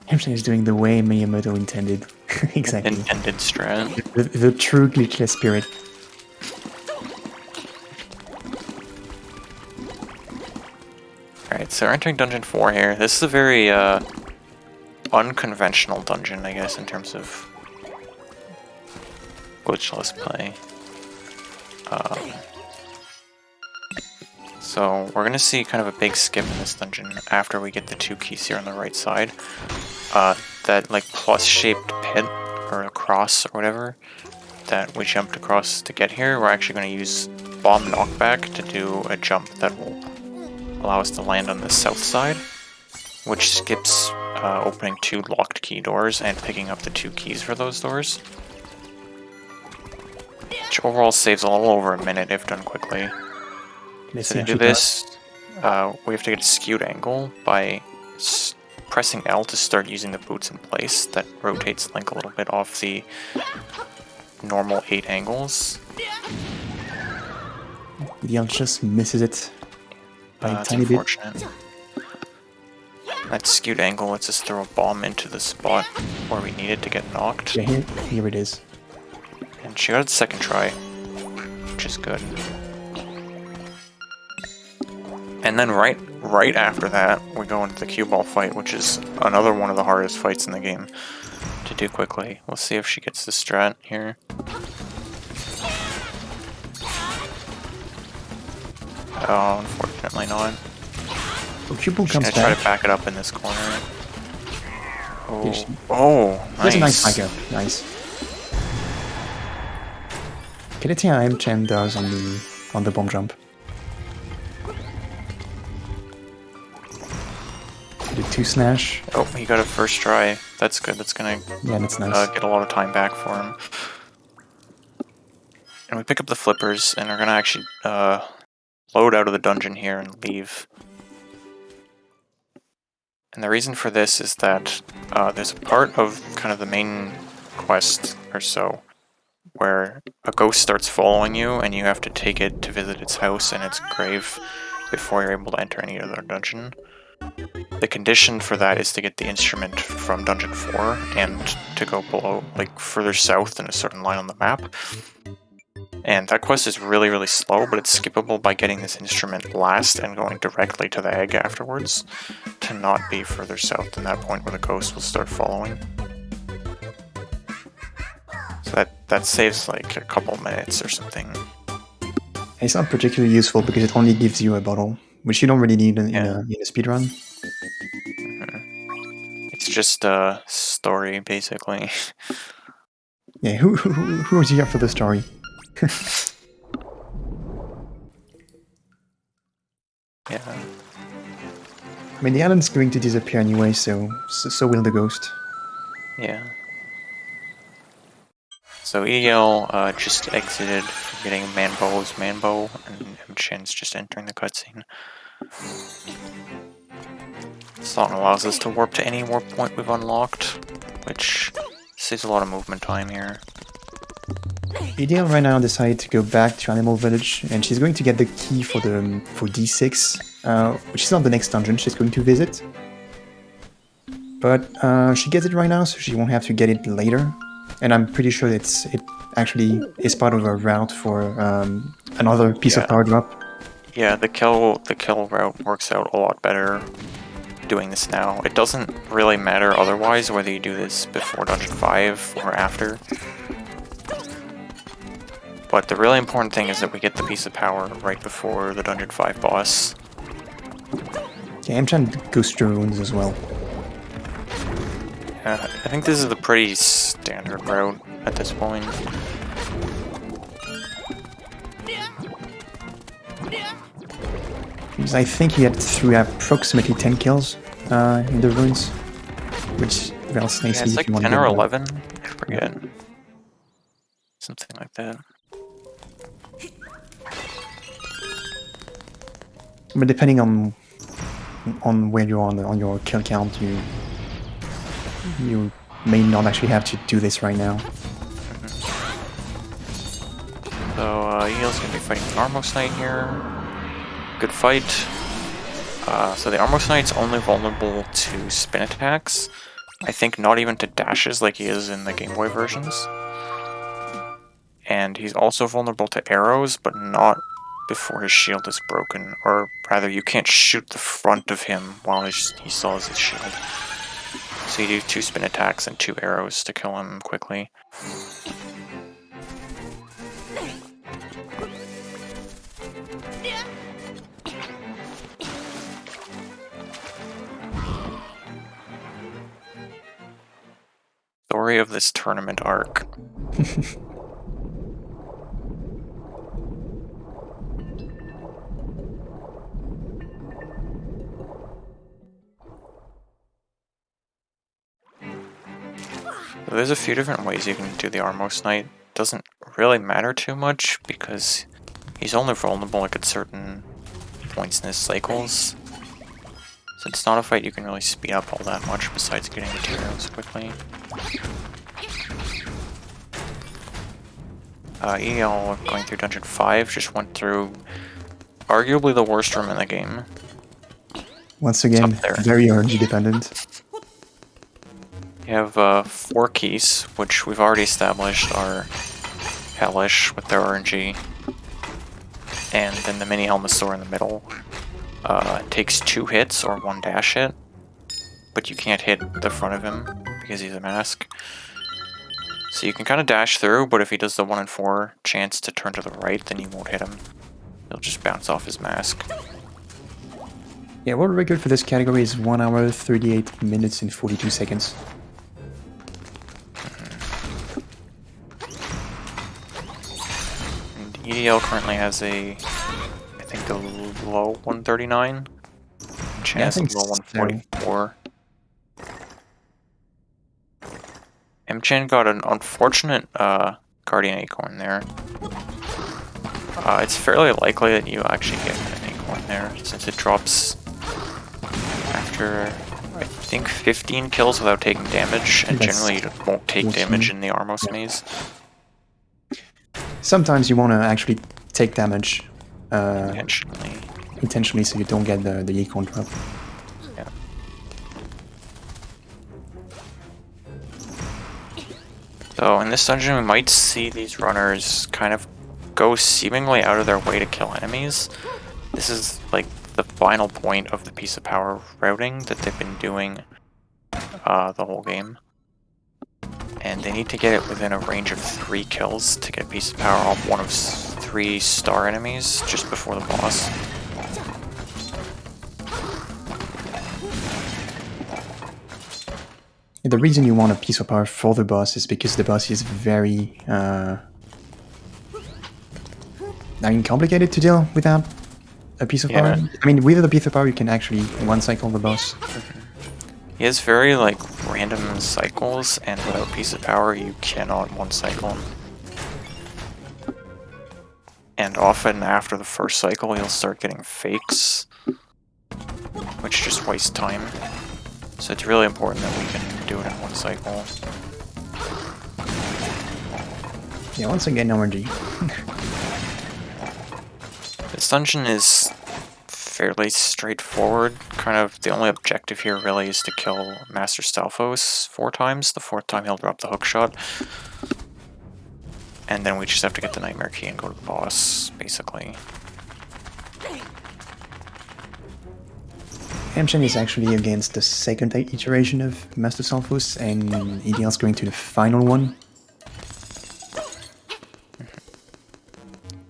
Chen is doing the way Miyamoto intended. Exactly. Intended strat. The true glitchless spirit. Alright, so we're entering Dungeon 4 here. This is a very unconventional dungeon, I guess, in terms of glitchless play. So we're going to see kind of a big skip in this dungeon after we get the 2 keys here on the right side. That like plus-shaped pit, or a cross, or whatever, that we jumped across to get here, we're actually going to use bomb knockback to do a jump that will allow us to land on the south side, which skips opening 2 locked key doors and picking up the 2 keys for those doors. which overall saves a little over a minute if done quickly. Let's So see to how do she does. this, we have to get a skewed angle by pressing L to start using the boots in place. That rotates Link a little bit off the normal 8 angles. EDL just misses it by a It's tiny bit. unfortunate. That skewed angle lets us throw a bomb into the spot where we need it to get knocked. Yeah, here it is. And she got it second try, which is good. And then right after that, we go into the cue ball fight, which is another one of the hardest fights in the game to do quickly. We'll see if she gets the strat here. Oh, unfortunately not. So cue ball She's comes gonna try back. to back it up in this corner. Yeah, she- Oh, That's a nice nice. back up. Nice. Can I tell how M-Chan does on the bomb jump? The 2 snash. Oh, he got a first try. That's good. That's gonna Yeah, that's nice. get a lot of time back for him. And we pick up the flippers, and are gonna actually load out of the dungeon here and leave. And the reason for this is that there's a part of kind of the main quest or so where a ghost starts following you, and you have to take it to visit its house and its grave before you're able to enter any other dungeon. The condition for that is to get the instrument from Dungeon 4 and to go below, like further south than a certain line on the map. And that quest is really, really slow, but it's skippable by getting this instrument last and going directly to the egg afterwards to not be further south than that point where the ghost will start following. So that saves like a couple minutes or something. It's not particularly useful because it only gives you a bottle, which you don't really need in a speedrun. It's just a story, basically. Yeah, who is here for the story? Yeah. I mean, the island's going to disappear anyway, so will the ghost. Yeah. So EDL just exited from getting Manbo's Manbo, and M-Chin's just entering the cutscene. This song allows us to warp to any warp point we've unlocked, which saves a lot of movement time here. EDL right now decided to go back to Animal Village, and she's going to get the key for D6, which is not the next dungeon she's going to visit. But she gets it right now, so she won't have to get it later. And I'm pretty sure it actually is part of a route for another piece of power drop. Yeah, the kill route works out a lot better doing this now. It doesn't really matter otherwise whether you do this before Dungeon 5 or after. But the really important thing is that we get the piece of power right before the Dungeon 5 boss. Yeah, M-Chan goes through runes as well. I think this is the pretty standard route at this point. Because I think he had through approximately 10 kills in the runes, which else nicely It's like if you want 10 to or get 11, I forget. Something like that. But depending on where you are on your kill count, you may not actually have to do this right now. So Eel's gonna be fighting the Armos Knight here. Good fight. So the Armos Knight's only vulnerable to spin attacks. I think not even to dashes like he is in the Game Boy versions. And he's also vulnerable to arrows, but not before his shield is broken. Or rather, you can't shoot the front of him while he still has his shield. So you do 2 spin attacks and 2 arrows to kill him quickly. Story of this tournament arc. There's a few different ways you can do the Armos Knight. Doesn't really matter too much because he's only vulnerable like at certain points in his cycles. So it's not a fight you can really speed up all that much besides getting materials quickly. EDL going through Dungeon 5 just went through arguably the worst room in the game. Once again, very RNG dependent. You have 4 keys, which we've already established are hellish with their RNG. And then the mini helmet store in the middle takes 2 hits or 1 dash hit, but you can't hit the front of him because he's a mask. So you can kind of dash through, but if he does the 1 in 4 chance to turn to the right, then you won't hit him. He'll just bounce off his mask. Yeah, world record for this category is 1 hour, 38 minutes and 42 seconds. And EDL currently has I think the low 139. Chance yeah, low 144. M-Chan got an unfortunate Guardian Acorn there. It's fairly likely that you actually get an Acorn there, since it drops after, I think, 15 kills without taking damage, and generally you won't take damage in the Armos maze. Sometimes you want to actually take damage intentionally, so you don't get the Acorn drop. Yeah. So in this dungeon we might see these runners kind of go seemingly out of their way to kill enemies. This is like the final point of the piece of power routing that they've been doing the whole game. And they need to get it within a range of 3 kills to get piece of power off one of 3 star enemies just before the boss. The reason you want a piece of power for the boss is because the boss is very complicated to deal without a piece of power. I mean, with a piece of power you can actually one-cycle the boss. He has very random cycles, and without piece of power you cannot one-cycle him. And often after the first cycle you'll start getting fakes, which just waste time. So it's really important that we can do it in 1 cycle. Yeah, once again, RNG. This dungeon is fairly straightforward. Kind of the only objective here really is to kill Master Stalfos 4 times. The 4th time he'll drop the hookshot. And then we just have to get the Nightmare Key and go to the boss, basically. M-Chan is actually against the 2nd iteration of Master Stalfos, and EDL is going to the final one.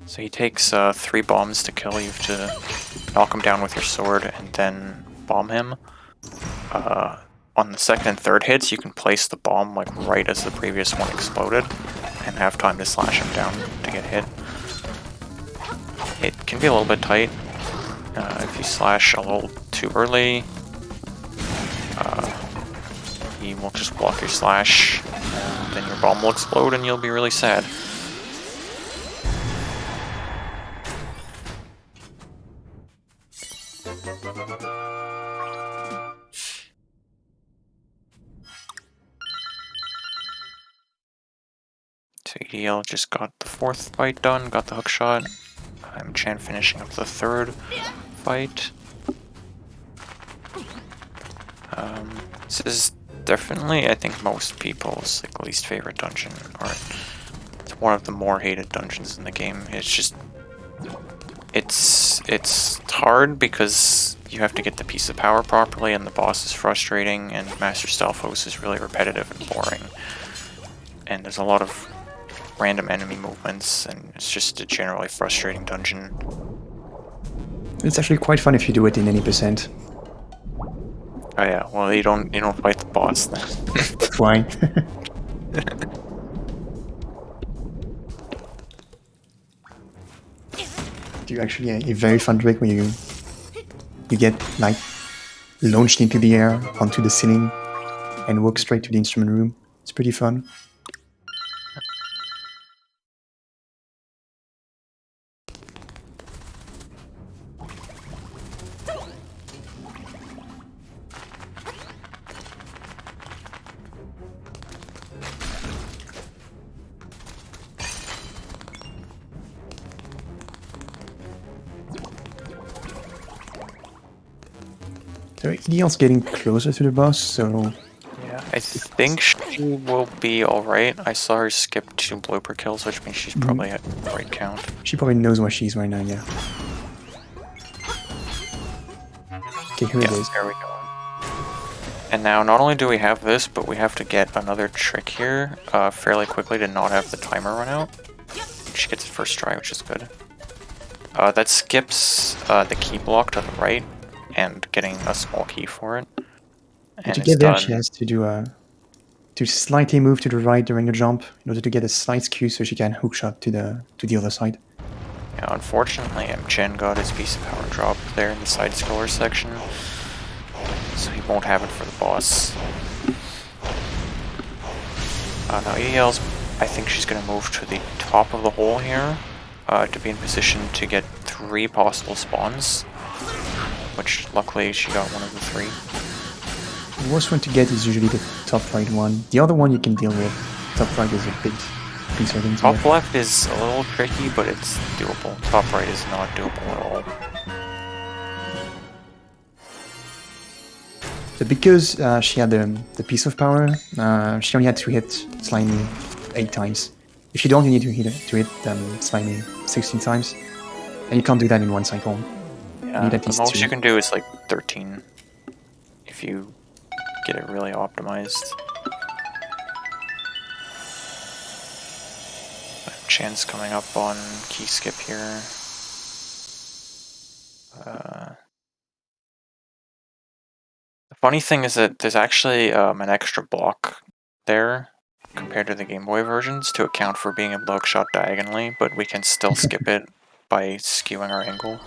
So he takes 3 bombs to kill. You have to knock him down with your sword and then bomb him. On the 2nd and 3rd hits, you can place the bomb right as the previous one exploded and have time to slash him down to get hit. It can be a little bit tight. If you slash a little too early, he will just block your slash, and then your bomb will explode and you'll be really sad. So EDL just got the 4th fight done, got the hookshot. M-Chan finishing up the 3rd fight. This is definitely, I think, most people's least favorite dungeon, or it's one of the more hated dungeons in the game. It's just, it's hard because you have to get the piece of power properly, and the boss is frustrating, and Master Stalfos is really repetitive and boring. And there's a lot of random enemy movements, and it's just a generally frustrating dungeon. It's actually quite fun if you do it in any percent. Oh yeah, well you don't fight the boss then. That's why. Do actually a very fun trick where you get launched into the air onto the ceiling and walk straight to the instrument room. It's pretty fun. So EDL's getting closer to the boss, so... Yeah, I think she will be alright. I saw her skip 2 blooper kills, which means she's probably at the right count. She probably knows where she is right now, yeah. Okay, here it is. There we go. And now not only do we have this, but we have to get another trick here fairly quickly to not have the timer run out. She gets it first try, which is good. That skips the key block to the right and getting a small key for it. And to get there, she has to do to slightly move to the right during the jump in order to get a slight skew so she can hookshot to the other side. Yeah, unfortunately, Chen got his piece of power drop there in the side scroller section, so he won't have it for the boss. Now EDL's, I think she's going to move to the top of the hole here to be in position to get 3 possible spawns, which luckily she got one of the 3. The worst one to get is usually the top right one. The other one you can deal with. Top right is a bit concerning. Top left is a little tricky, but it's doable. Top right is not doable at all. So because she had the piece of power, she only had to hit Slimy 8 times. If you don't, you need to hit Slimy 16 times. And you can't do that in one cycle. Yeah, the most 2. You can do is like 13. If you get it really optimized. Chance coming up on key skip here. The funny thing is that there's actually an extra block there compared to the Game Boy versions to account for being able to hookshot diagonally, but we can still skip it by skewing our angle.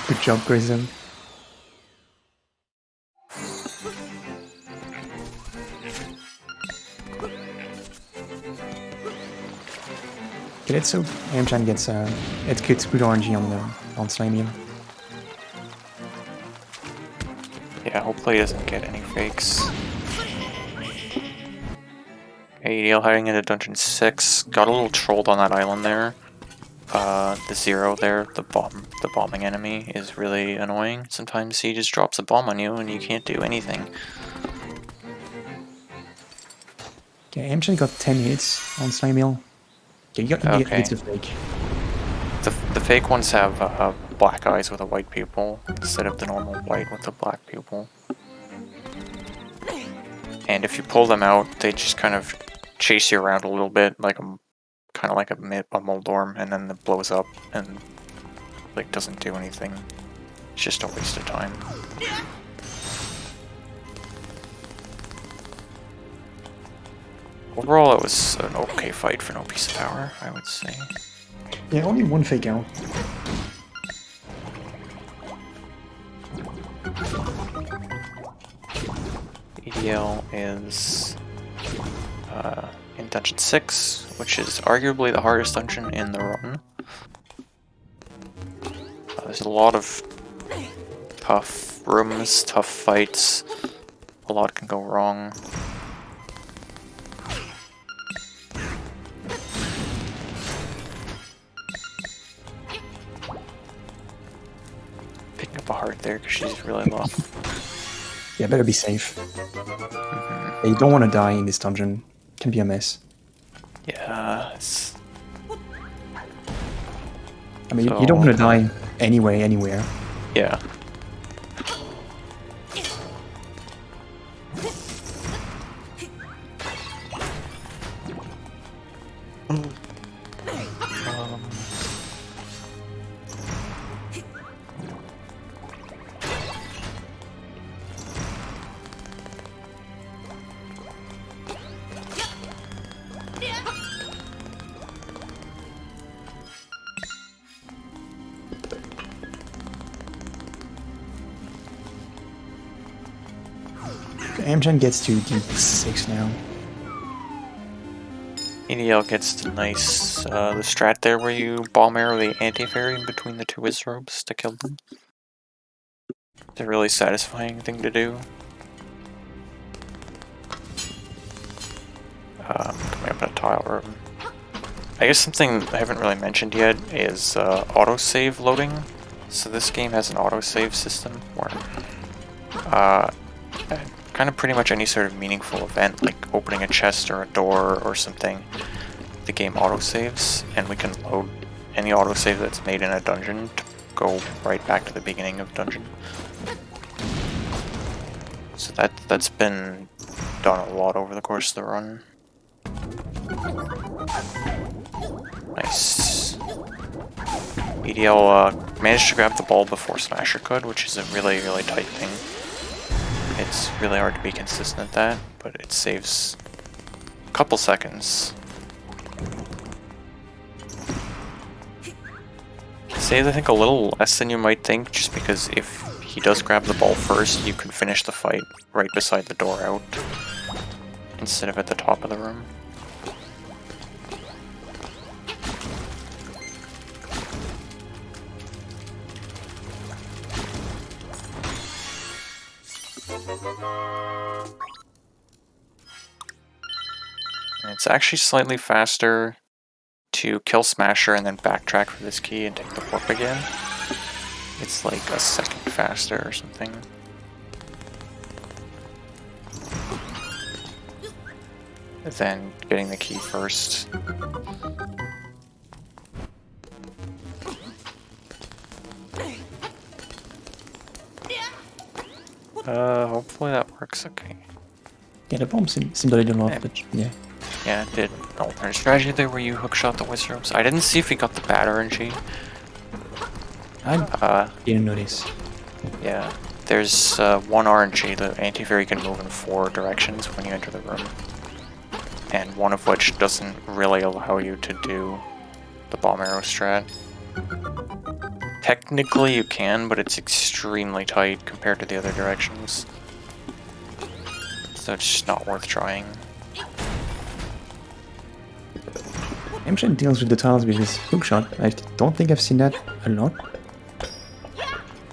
Good job, Grayson. Okay, let's hope Amchan gets good RNG on Slimy. Yeah, hopefully he doesn't get any fakes. EDL heading into Dungeon 6. Got a little trolled on that island there. The 0 there, the bombing enemy, is really annoying. Sometimes he just drops a bomb on you and you can't do anything. Okay, Amchan got 10 hits on Slimy. Okay, you got hits of fake. The fake ones have black eyes with a white pupil instead of the normal white with the black pupil. And if you pull them out, they just kind of chase you around a little bit, like kind of like a Moldorm, and then it blows up and like doesn't do anything. It's just a waste of time. Overall, it was an okay fight for no piece of power, I would say. Yeah, only one fake out. EDL is in Dungeon 6, which is arguably the hardest dungeon in the run. There's a lot of tough rooms, tough fights. A lot can go wrong. Picking up a heart there because she's really low. Yeah, better be safe. Yeah, you don't want to die in this dungeon. It can be a mess. Yeah. I mean, you don't want to die anyway, anywhere. Yeah. Amgen gets to D6 now. EDL gets the nice the strat there where you bomb arrow the anti-fairy in between the 2 wizrobes to kill them. It's a really satisfying thing to do. Coming up in a tile room. I guess something I haven't really mentioned yet is autosave loading. So this game has an autosave system where kind of pretty much any sort of meaningful event, like opening a chest or a door or something, the game autosaves, and we can load any autosave that's made in a dungeon to go right back to the beginning of dungeon. So that's been done a lot over the course of the run. Nice. EDL managed to grab the ball before Smasher could, which is a really, really tight thing. It's really hard to be consistent at that, but it saves a couple seconds. Saves, I think, a little less than you might think, just because if he does grab the ball first, you can finish the fight right beside the door out, instead of at the top of the room. And it's actually slightly faster to kill Smasher and then backtrack for this key and take the warp again. It's like a second faster or something. Than getting the key first. Hopefully that works okay. Yeah, the bomb seemed a little off, but yeah. Yeah, it did an alternate strategy there where you hookshot the wizard ropes. I didn't see if he got the bad RNG. I didn't notice. Yeah, there's one RNG. The anti-fairy can move in 4 directions when you enter the room. And one of which doesn't really allow you to do the bomb arrow strat. Technically you can, but it's extremely tight compared to the other directions. So it's just not worth trying. Amshin deals with the tiles with his hookshot. I don't think I've seen that a lot.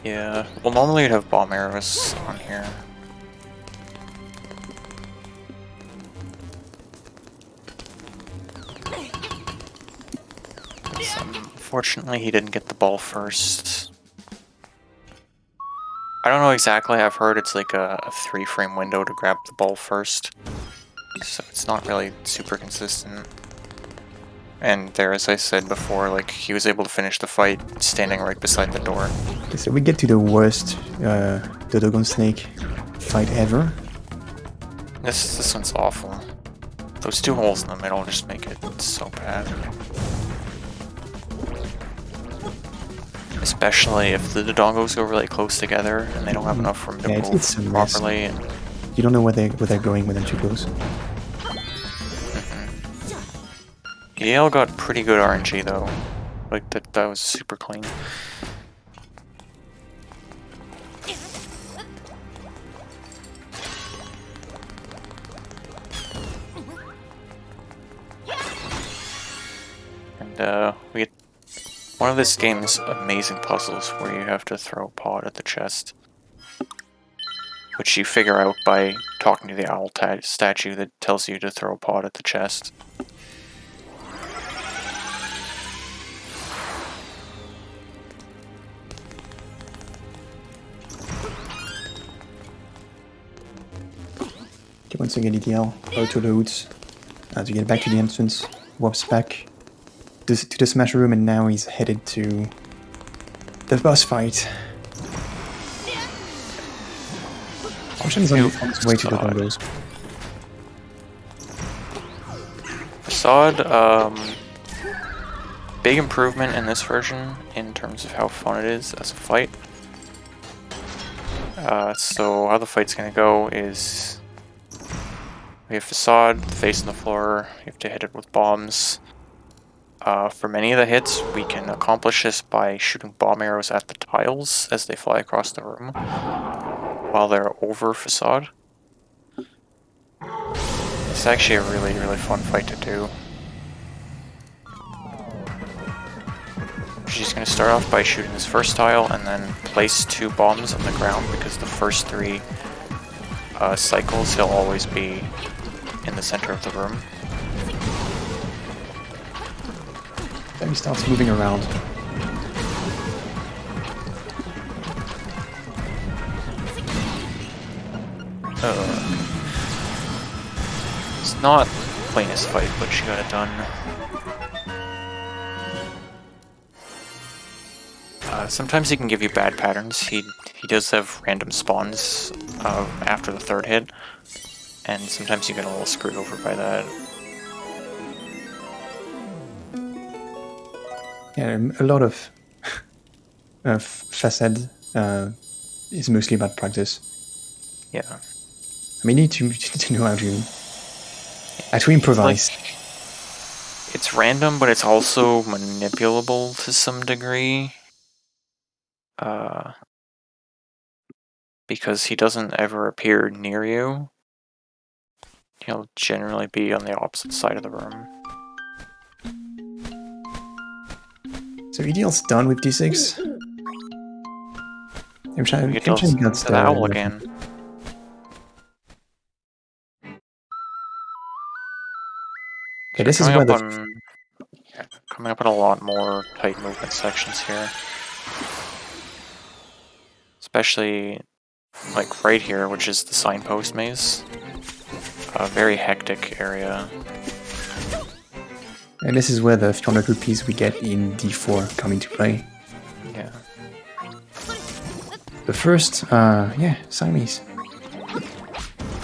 Yeah, well normally you'd have bomb arrows on here. Unfortunately he didn't get the ball first. I don't know exactly, I've heard it's like a 3-frame window to grab the ball first. So it's not really super consistent. And there, as I said before, like he was able to finish the fight standing right beside the door. So we get to the worst Dodogon Snake fight ever. This one's awful. Those 2 holes in the middle just make it so bad. Especially if the Dodongos go really close together and they don't have enough room to move properly. And you don't know where they're going when they're too close. EDL got pretty good RNG though. Like that was super clean. And we get one of this game's amazing puzzles where you have to throw a pod at the chest, which you figure out by talking to the owl statue that tells you to throw a pod at the chest. Okay, once again EDL, out to the hoods. To get back to the entrance, warps back to the Smasher room, and now he's headed to the boss fight. Option's on his way to the Dongos. Facade, big improvement in this version in terms of how fun it is as a fight. So how the fight's gonna go is we have Facade, face on the floor, you have to hit it with bombs. For many of the hits, we can accomplish this by shooting bomb arrows at the tiles as they fly across the room while they're over Facade. It's actually a really, really fun fight to do. She's going to start off by shooting this first tile and then place 2 bombs on the ground because the first 3 cycles he'll always be in the center of the room. Then he starts moving around. It's not plainest fight, but she got it done. Sometimes he can give you bad patterns. He does have random spawns after the third hit, and sometimes you get a little screwed over by that. Yeah, a lot of facade is mostly about practice. Yeah. I mean, you need to know how to improvise. It's random, but it's also manipulable to some degree. Because he doesn't ever appear near you. He'll generally be on the opposite side of the room. So EDL's done with D6. I'm trying We to get the owl again. Okay, this is where coming up on a lot more tight movement sections here. Especially like right here, which is the signpost maze. A very hectic area. And this is where the 300 rupees we get in D4 come into play. Yeah. The first, Siamese.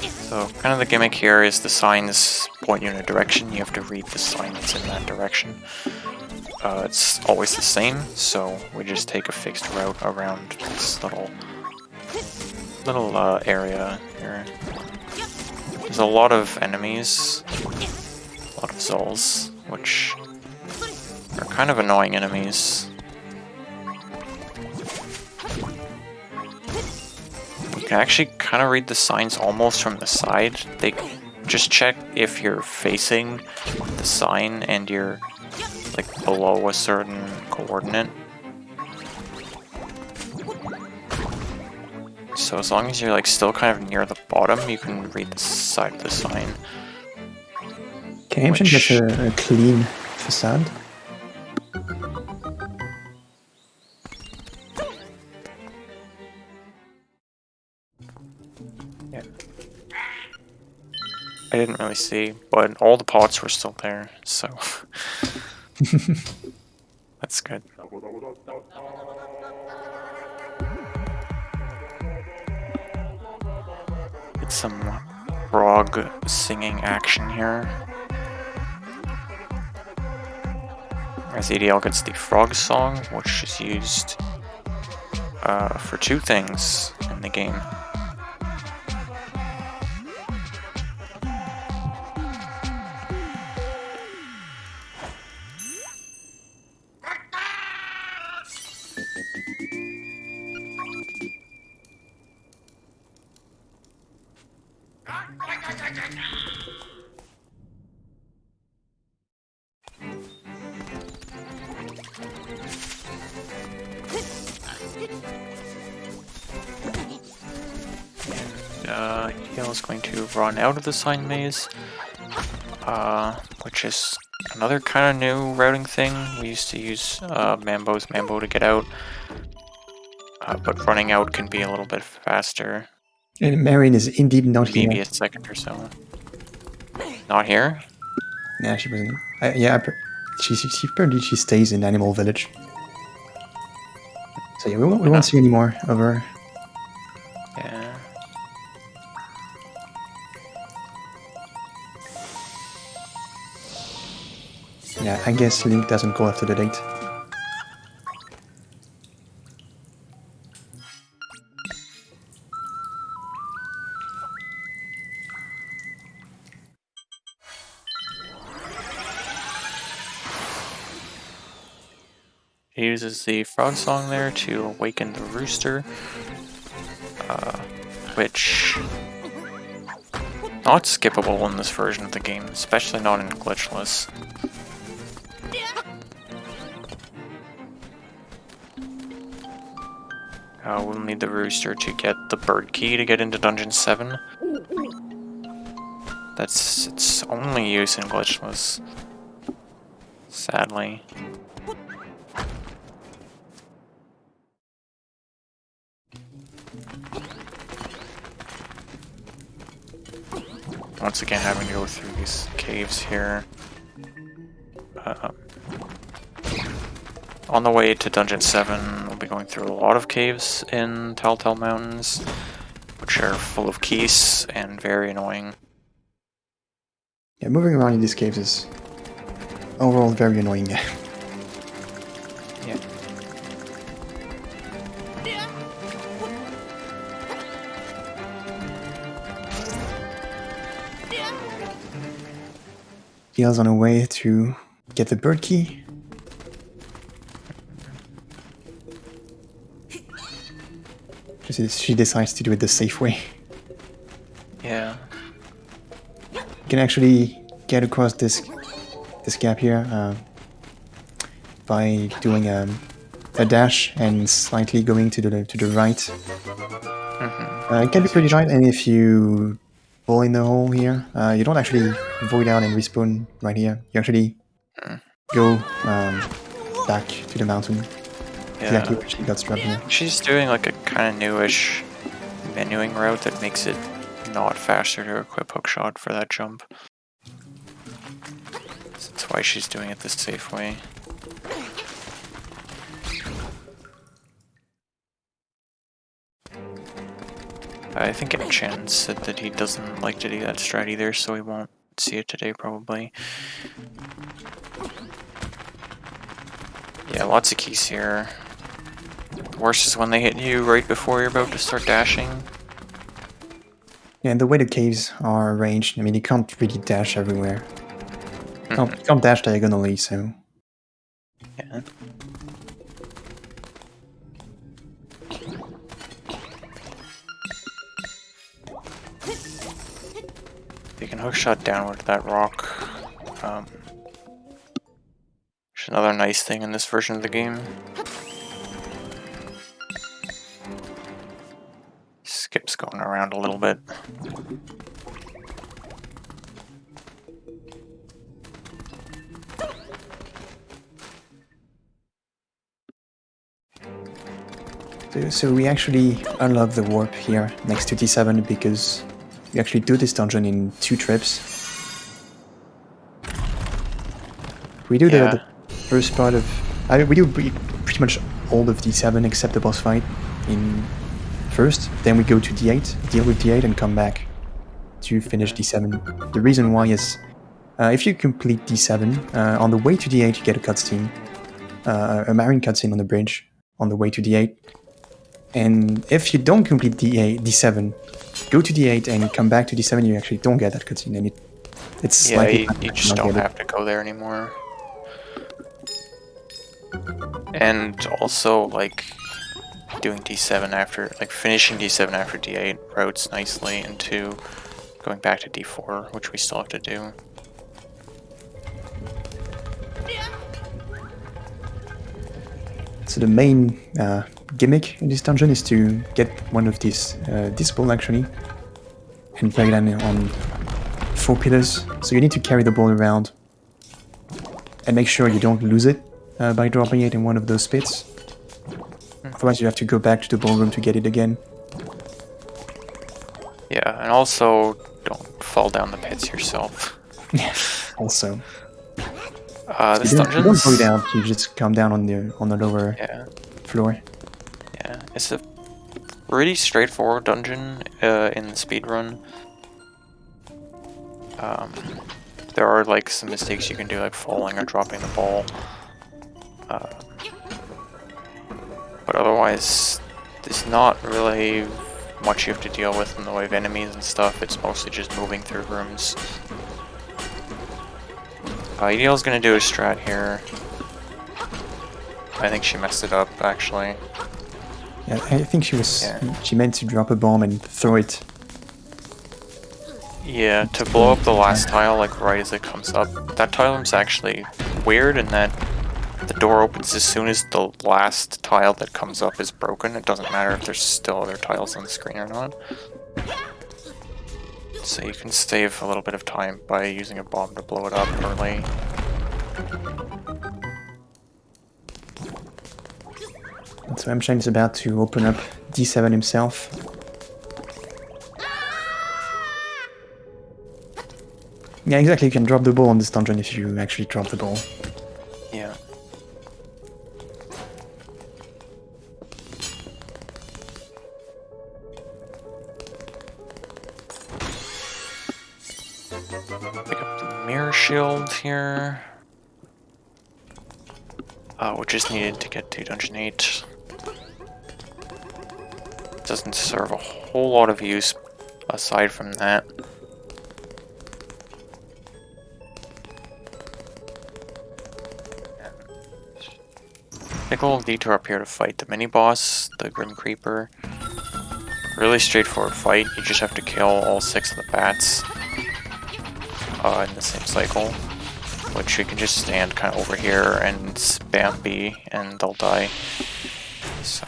So kind of the gimmick here is the signs point you in a direction. You have to read the sign that's in that direction. It's always the same, so we just take a fixed route around this little area here. There's a lot of enemies, a lot of Zulls, which are kind of annoying enemies. You can actually kind of read the signs almost from the side. They just check if you're facing the sign and you're like below a certain coordinate. So as long as you're like still kind of near the bottom, you can read the side of the sign. Can Ancient get a clean facade? Yeah. I didn't really see, but all the pots were still there, so that's good. Get some frog singing action here. As EDL gets the frog song, which is used for two things in the game. EDL is going to run out of the sign maze, which is another kind of new routing thing. We used to use Mambo's Mambo to get out, but running out can be a little bit faster. And Marion is indeed not here. Maybe a second or so. Not here? Yeah, she wasn't. She stays in Animal Village. So yeah, we won't see any more of her. Yeah. Yeah, I guess Link doesn't go after the date. He uses the frog song there to awaken the rooster, which not skippable in this version of the game, especially not in Glitchless. We'll need the rooster to get the bird key to get into Dungeon 7. That's its only use in Glitchless, sadly. once again having to go through these caves here. On the way to Dungeon 7, we'll be going through a lot of caves in Telltale Mountains, which are full of keys and very annoying. Yeah, moving around in these caves is overall very annoying. Yeah. Gale's on her way to get the bird key. She decides to do it the safe way. Yeah. You can actually get across this gap here by doing a dash and slightly going to the right. It can be pretty tight, and if you fall in the hole here, you don't actually void out and respawn right here. You actually go back to the mountain. Yeah. Exactly where she got struck here. She's doing like a kind of newish menuing route that makes it not faster to equip hookshot for that jump. So that's why she's doing it the safe way. I think Chen said that he doesn't like to do that strat either, so we won't see it today probably. Yeah, lots of keys here. Worst is when they hit you right before you're about to start dashing. Yeah, and the way the caves are arranged, I mean, you can't really dash everywhere. You can't dash diagonally, so... Yeah. You can hookshot downward to that rock. Which is another nice thing in this version of the game. Skips going around a little bit. So we actually unlock the warp here next to D7 because we actually do this dungeon in 2 trips. We do the first part of... we do pretty much all of D7 except the boss fight in first, then we go to D8, deal with D8 and come back to finish D7. The reason why is if you complete D7, on the way to D8 you get a cutscene, a marine cutscene on the bridge on the way to D8. And if you don't complete D7, go to D8 and come back to D7, you actually don't get that cutscene, and it's you just don't have to go there anymore. And also, like, doing D7 after, like, finishing D7 after D8 routes nicely into going back to D4, which we still have to do. So the main gimmick in this dungeon is to get one of these, this ball actually, and play it on 4 pillars. So you need to carry the ball around and make sure you don't lose it by dropping it in one of those pits. Otherwise you have to go back to the ballroom to get it again. Yeah, and also don't fall down the pits yourself. Yeah, also. This you dungeon. Don't go down. You just come down on the lower floor. Yeah, it's a pretty straightforward dungeon in the speedrun. There are like some mistakes you can do, like falling or dropping the ball. But otherwise, there's not really much you have to deal with in the way of enemies and stuff. It's mostly just moving through rooms. EDL's gonna do a strat here. I think she messed it up, actually. Yeah, I think she meant to drop a bomb and throw it. Yeah, to blow up the last tile, like right as it comes up. That tile's actually weird in that the door opens as soon as the last tile that comes up is broken. It doesn't matter if there's still other tiles on the screen or not. So you can save a little bit of time by using a bomb to blow it up early. So Mshine is about to open up D7 himself. Yeah, exactly. You can drop the ball on this dungeon if you actually drop the ball. Yeah. Pick up the mirror shield here. Which is needed to get to Dungeon 8. Doesn't serve a whole lot of use aside from that. Take a little detour up here to fight the mini-boss, the Grim Creeper. Really straightforward fight, you just have to kill all 6 of the bats in the same cycle. Which you can just stand kind of over here and spam B and they'll die. So,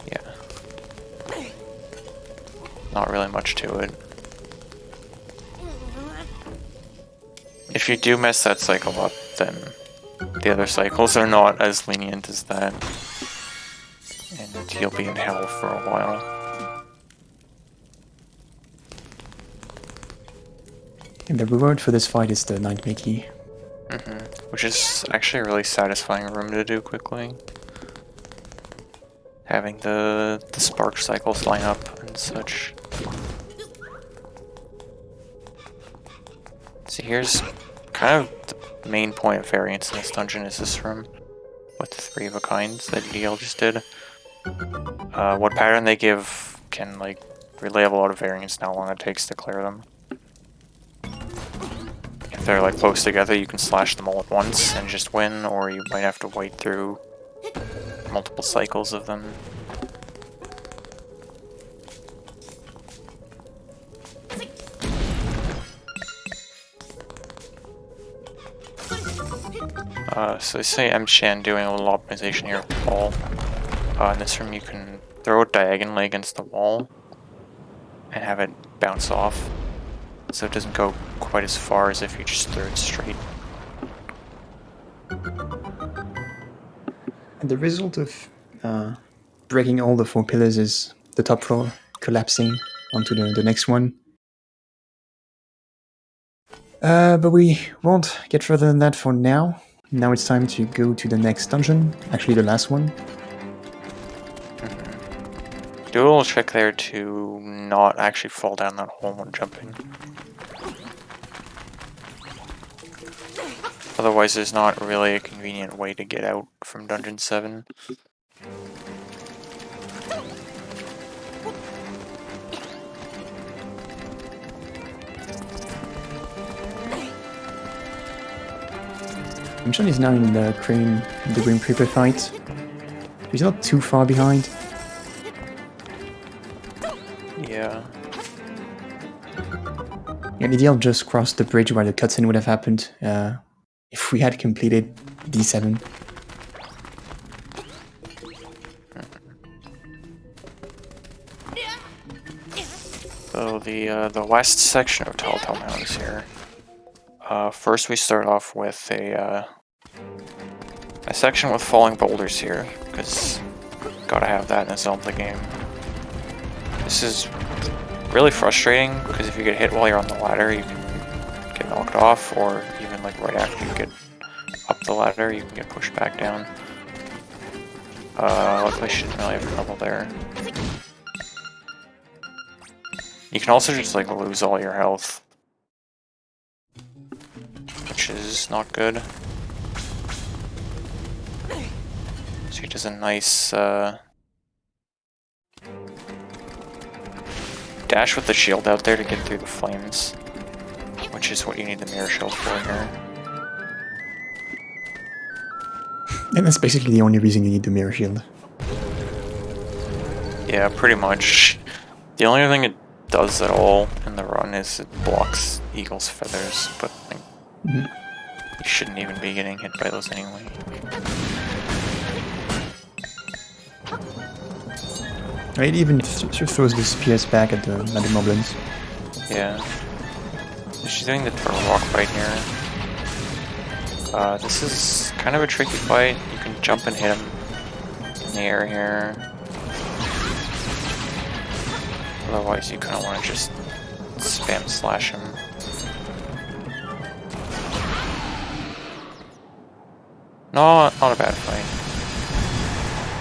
yeah. Not really much to it. If you do mess that cycle up, then the other cycles are not as lenient as that. And you'll be in hell for a while. And the reward for this fight is the Nightmare Key. Which is actually a really satisfying room to do quickly. Having the spark cycles line up and such. So here's kind of the main point of variance in this dungeon is this room with the 3 of a kinds that EDL just did. What pattern they give can like really have a lot of variance in how long it takes to clear them. If they're like close together, you can slash them all at once and just win, or you might have to wait through multiple cycles of them. So they say M-Chan doing a little optimization here with the ball. In this room you can throw it diagonally against the wall and have it bounce off, so it doesn't go quite as far as if you just threw it straight. And the result of breaking all the 4 pillars is the top floor collapsing onto the next one. But we won't get further than that for now. Now it's time to go to the next dungeon, actually the last one. Do a little trick there to not actually fall down that hole when jumping. Otherwise there's not really a convenient way to get out from Dungeon 7. M-Chan is now in the Grim Creeper fight. He's not too far behind. Yeah. Yeah, EDL just crossed the bridge where the cutscene would have happened if we had completed D7. So the west section of Telltale Mound is here. First we start off with a section with falling boulders here, because gotta have that in a Zelda game. This is really frustrating, because if you get hit while you're on the ladder, you can get knocked off, or even like right after you get up the ladder, you can get pushed back down. Luckily she didn't really have trouble there. You can also just like lose all your health, which is not good. She does a nice dash with the shield out there to get through the flames, which is what you need the mirror shield for here. And that's basically the only reason you need the mirror shield. Yeah, pretty much. The only thing it does at all in the run is it blocks Eagle's feathers, but like, you shouldn't even be getting hit by those anyway. It even throws the spears back at the moblins. Yeah. She's doing the turtle walk right here. This is kind of a tricky fight. You can jump and hit him in the air here. Otherwise you kind of want to just spam slash him. Not a bad fight.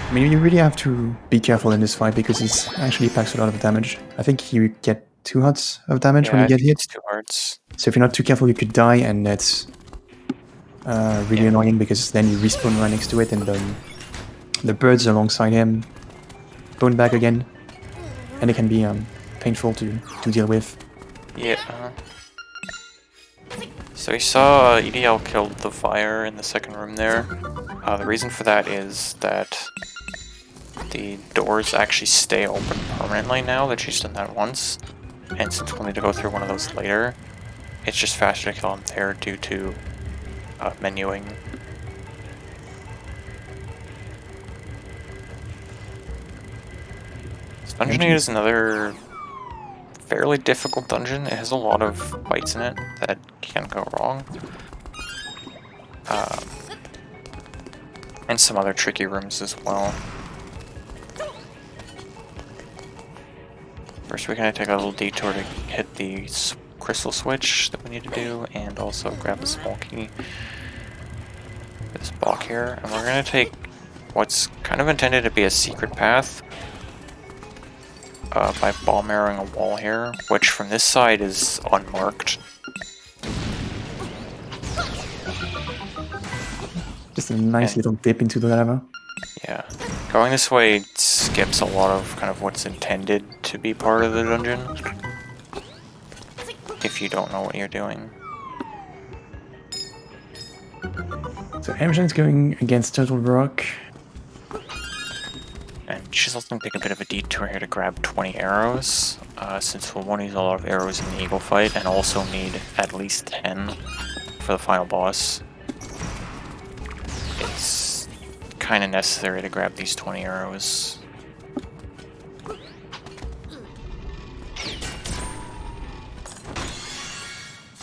I mean, you really have to be careful in this fight because he actually packs a lot of damage. I think you get 2 hearts of damage when you get hit. It's 2 hearts. So if you're not too careful, you could die, and that's really annoying because then you respawn right next to it, and the birds alongside him bone back again, and it can be painful to deal with. Yeah. So you saw EDL killed the fire in the second room there. The reason for that is that the doors actually stay open permanently now that she's done that once. And since we'll need to go through one of those later, it's just faster to kill them there due to menuing. This dungeon is another fairly difficult dungeon. It has a lot of fights in it that can go wrong. And some other tricky rooms as well. First we're going to take a little detour to hit the crystal switch that we need to do, and also grab a small key. This block here, and we're going to take what's kind of intended to be a secret path by bomb arrowing a wall here, which from this side is unmarked. Just a nice little dip into the lava. Yeah. Going this way skips a lot of kind of what's intended to be part of the dungeon, if you don't know what you're doing. So Amgen's going against Turtle Rock. And she's also going to take a bit of a detour here to grab 20 arrows, since we'll want to use a lot of arrows in the eagle fight, and also need at least 10 for the final boss. It's kind of necessary to grab these 20 arrows.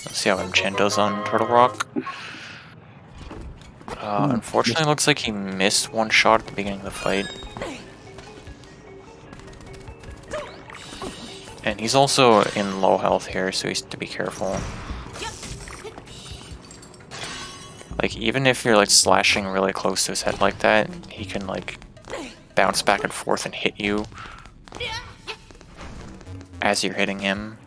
Let's see how Mchen does on Turtle Rock. Unfortunately, it looks like he missed one shot at the beginning of the fight. And he's also in low health here, so he's to be careful. Like, even if you're like slashing really close to his head like that, he can like bounce back and forth and hit you as you're hitting him.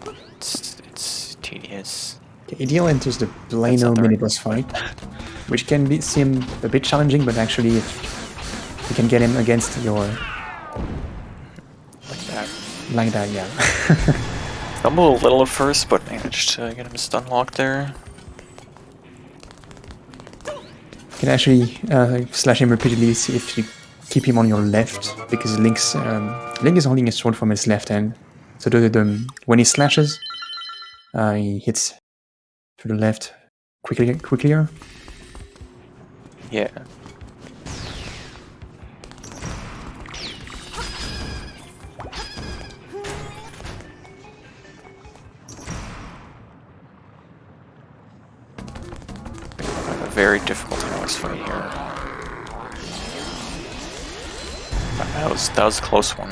It's tedious. EDL enters the Plano mini-boss fight, which can seem a bit challenging, but actually if you can get him against your... Like that, yeah. Stumbled a little at first, but managed to get him stun locked there. You can actually slash him repeatedly if you keep him on your left, because Link is holding a sword from his left hand. So when he slashes, he hits to the left quicker. Yeah. Very difficult boss fight here. That was a close one.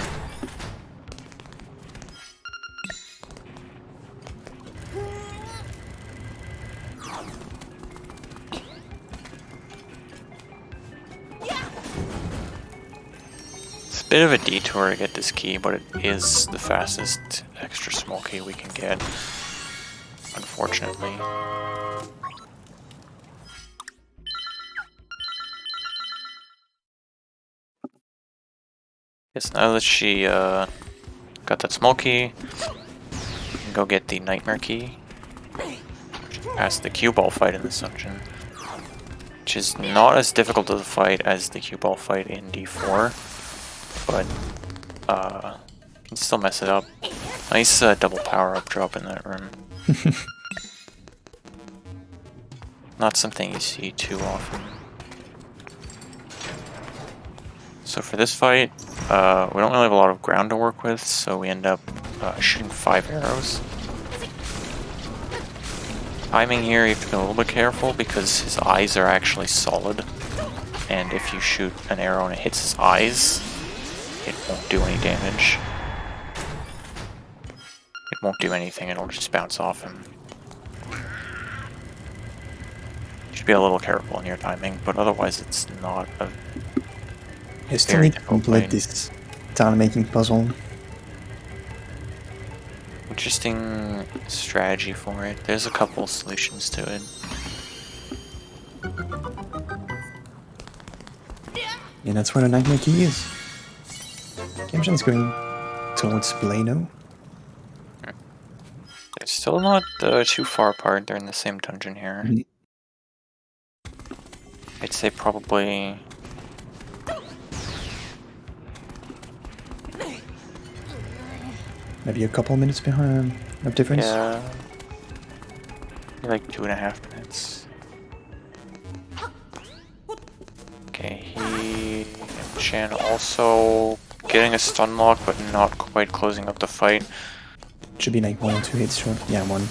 It's a bit of a detour to get this key, but it is the fastest extra small key we can get, unfortunately. Yes, now that she got that small key, we can go get the nightmare key. Past the cue ball fight in this dungeon, which is not as difficult of a fight as the cue ball fight in D4, but you can still mess it up. Nice double power up drop in that room. Not something you see too often. So for this fight, we don't really have a lot of ground to work with, so we end up shooting 5 arrows. Timing here, you have to be a little bit careful because his eyes are actually solid, and if you shoot an arrow and it hits his eyes, it won't do any damage. It won't do anything, it'll just bounce off him. should be a little careful in your timing, but otherwise it's not a You still very need to difficult complete fight. this tile-making puzzle. Interesting strategy for it. There's a couple solutions to it. And that's where the Nightmare Key is. Gamshan is going towards Plano. They're still not too far apart. They're in the same dungeon here. Mhm. I'd say probably... Maybe a couple minutes behind of difference. Yeah... like 2.5 minutes. Okay, he and Chan also getting a stun lock, but not quite closing up the fight. Should be like 1 or 2 hits short. Yeah, 1.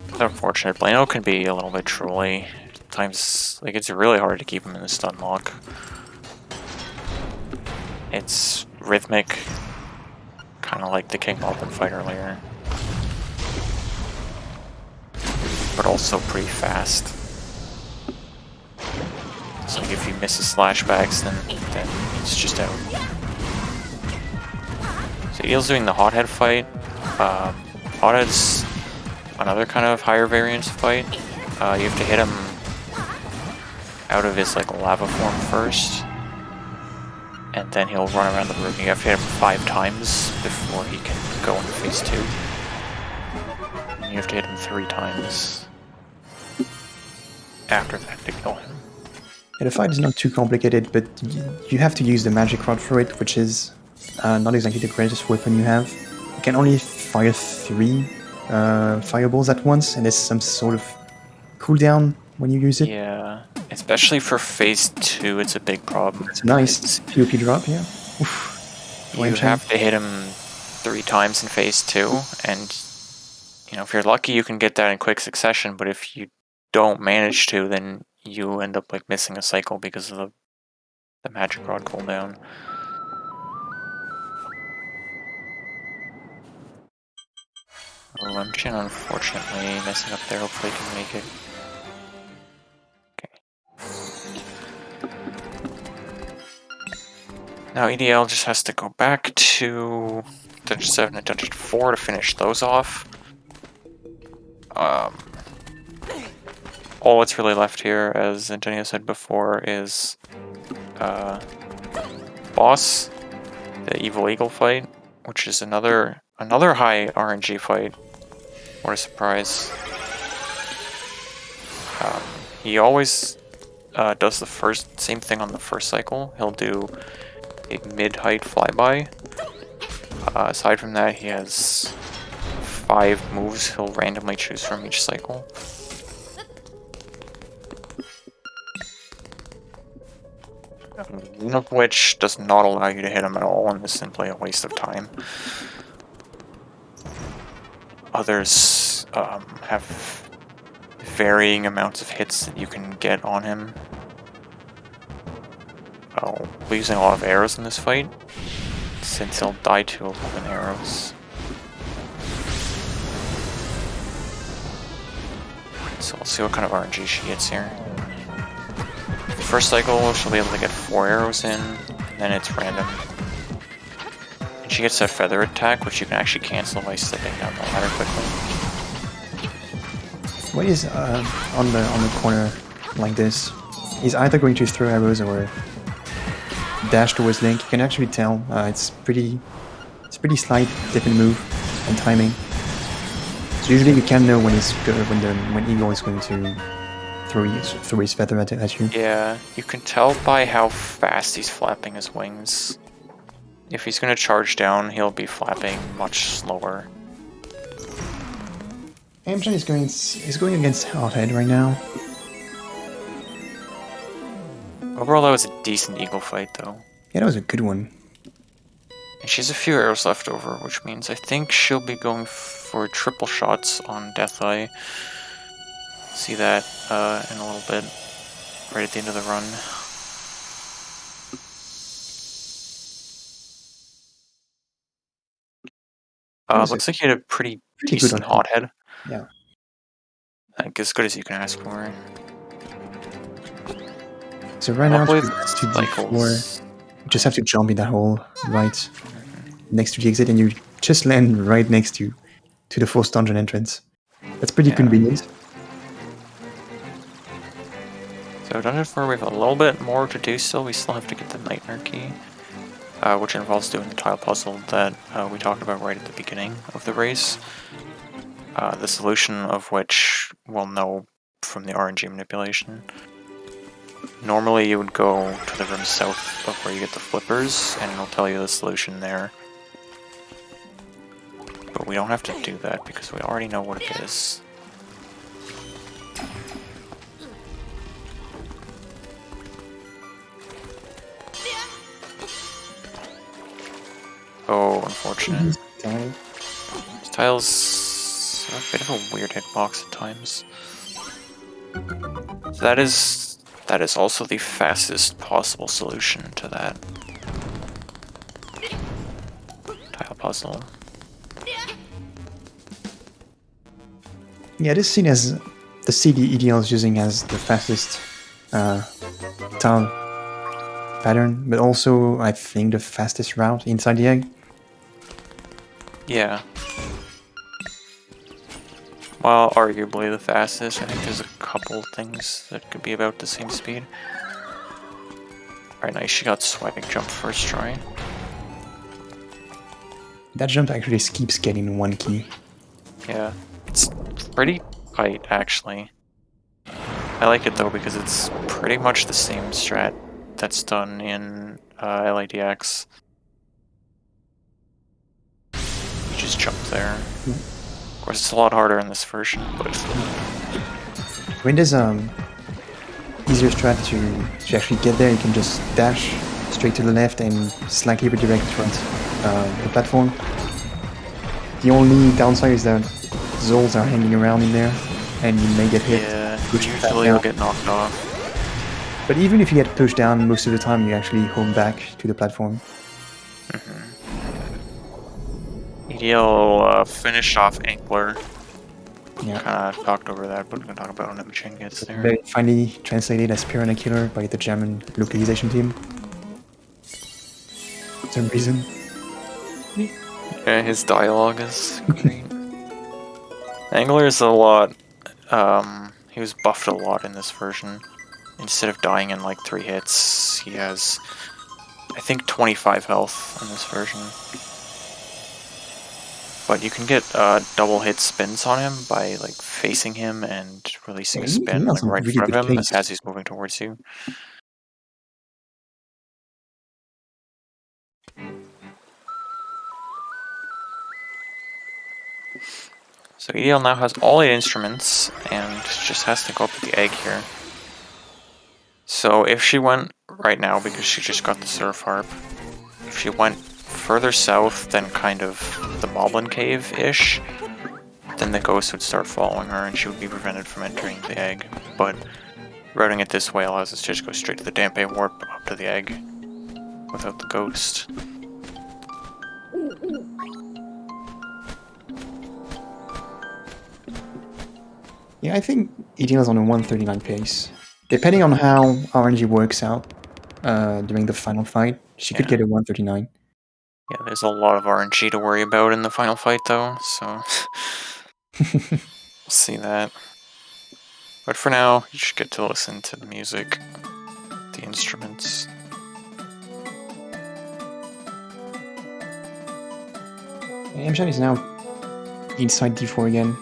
It's unfortunate. Blano can be a little bit trolly. Times, like, it's really hard to keep him in the stun lock. It's rhythmic, kind of like the King Open fight earlier. But also pretty fast. So like if he misses slashbacks, then it's just out. So Eel's doing the Hothead fight. Hothead's another kind of higher variance fight. You have to hit him out of his like lava form first, and then he'll run around the room. You have to hit him 5 times before he can go into phase 2. And you have to hit him 3 times after that to kill him. Yeah, the fight is not too complicated, but you have to use the magic rod for it, which is not exactly the greatest weapon you have. You can only fire 3 fireballs at once, and there's some sort of cooldown when you use it. Yeah, especially for phase 2, it's a big problem. It's a nice POP drop, yeah. Oof. You have to hit him 3 times in phase 2, and you know, if you're lucky you can get that in quick succession, but if you don't manage to, then you end up like missing a cycle because of the magic rod cooldown. Lumchin unfortunately messing up there, hopefully he can make it. Now EDL just has to go back to Dungeon 7 and Dungeon 4 to finish those off. All that's really left here, as Antonio said before, is boss, the Evil Eagle fight, which is another high RNG fight. What a surprise. He always does the same thing on the first cycle. He'll do a mid-height flyby. Aside from that, he has 5 moves he'll randomly choose from each cycle. One of which does not allow you to hit him at all and is simply a waste of time. Others have varying amounts of hits that you can get on him. I'll be using a lot of arrows in this fight, since he'll die to 11 arrows. So we'll see what kind of RNG she gets here. First cycle, she'll be able to get 4 arrows in, and then it's random. And she gets that feather attack, which you can actually cancel by slipping down the ladder quickly. What is on the corner like this? He's either going to throw arrows or dash towards Link. You can actually tell it's pretty slight different move and timing. So usually you can know when he's when Eagle is going to throw his feather at you. Yeah, you can tell by how fast he's flapping his wings. If he's going to charge down, he'll be flapping much slower. Amgen is going against Hothead right now. Overall, that was a decent Eagle fight, though. Yeah, that was a good one. And she has a few arrows left over, which means I think she'll be going for triple shots on Deatheye. See that in a little bit, right at the end of the run. Looks like he had a pretty decent Hothead. Yeah. Like, as good as you can ask for. So right now, Hopefully to the d4, cycles. you just have to jump in that hole right next to the exit, and you just land right next to the forced dungeon entrance. That's pretty Yeah. convenient. So Dungeon 4, we have a little bit more to do still. We still have to get the Nightmare Key, which involves doing the tile puzzle that we talked about right at the beginning of the race. The solution of which we'll know from the RNG manipulation. Normally you would go to the room south of where you get the flippers, and it'll tell you the solution there. But we don't have to do that because we already know what it is. Oh, unfortunate. This tile's a bit of a weird hitbox at times. So that is also the fastest possible solution to that tile puzzle. Yeah, it is seen as the CD EDL is using as the fastest tile pattern, but also I think the fastest route inside the egg. Yeah. Well, arguably the fastest. I think there's a couple things that could be about the same speed. Alright, nice. She got swiping jump first try. That jump actually keeps getting one key. Yeah. It's pretty tight, actually. I like it though because it's pretty much the same strat that's done in LADX. You just jump there. Of course, it's a lot harder in this version, but When there's easier strat to actually get there, you can just dash straight to the left and slightly redirect towards the platform. The only downside is that Zols are hanging around in there, and you may get hit. yeah, Which usually you'll get knocked off. But even if you get pushed down, most of the time you actually home back to the platform. EDL finished off Angler. Yeah. Kind of talked over that, but we're going to talk about when Emichin gets there. Very finally translated as Piranha Killer by the German localization team. For some reason. Yeah, his dialogue is great. Angler is a lot. He was buffed a lot in this version. Instead of dying in like 3 hits, he has, I think, 25 health in this version. But you can get double hit spins on him by like facing him and releasing a spin like right in front of him as he's moving towards you. So EDL now has all 8 instruments and just has to go up to the egg here. So if she went right now, because she just got the Surf Harp, if she went further south than kind of the Moblin Cave-ish, then the ghost would start following her and she would be prevented from entering the egg. But routing it this way allows us to just go straight to the Dampe Warp up to the egg without the ghost. Yeah, I think EDL is on a 139 pace. Depending on how RNG works out during the final fight, she could get a 139. Yeah, there's a lot of RNG to worry about in the final fight though, so we'll see that. But for now, you should get to listen to the music, the instruments. Emichin is now inside D4 again.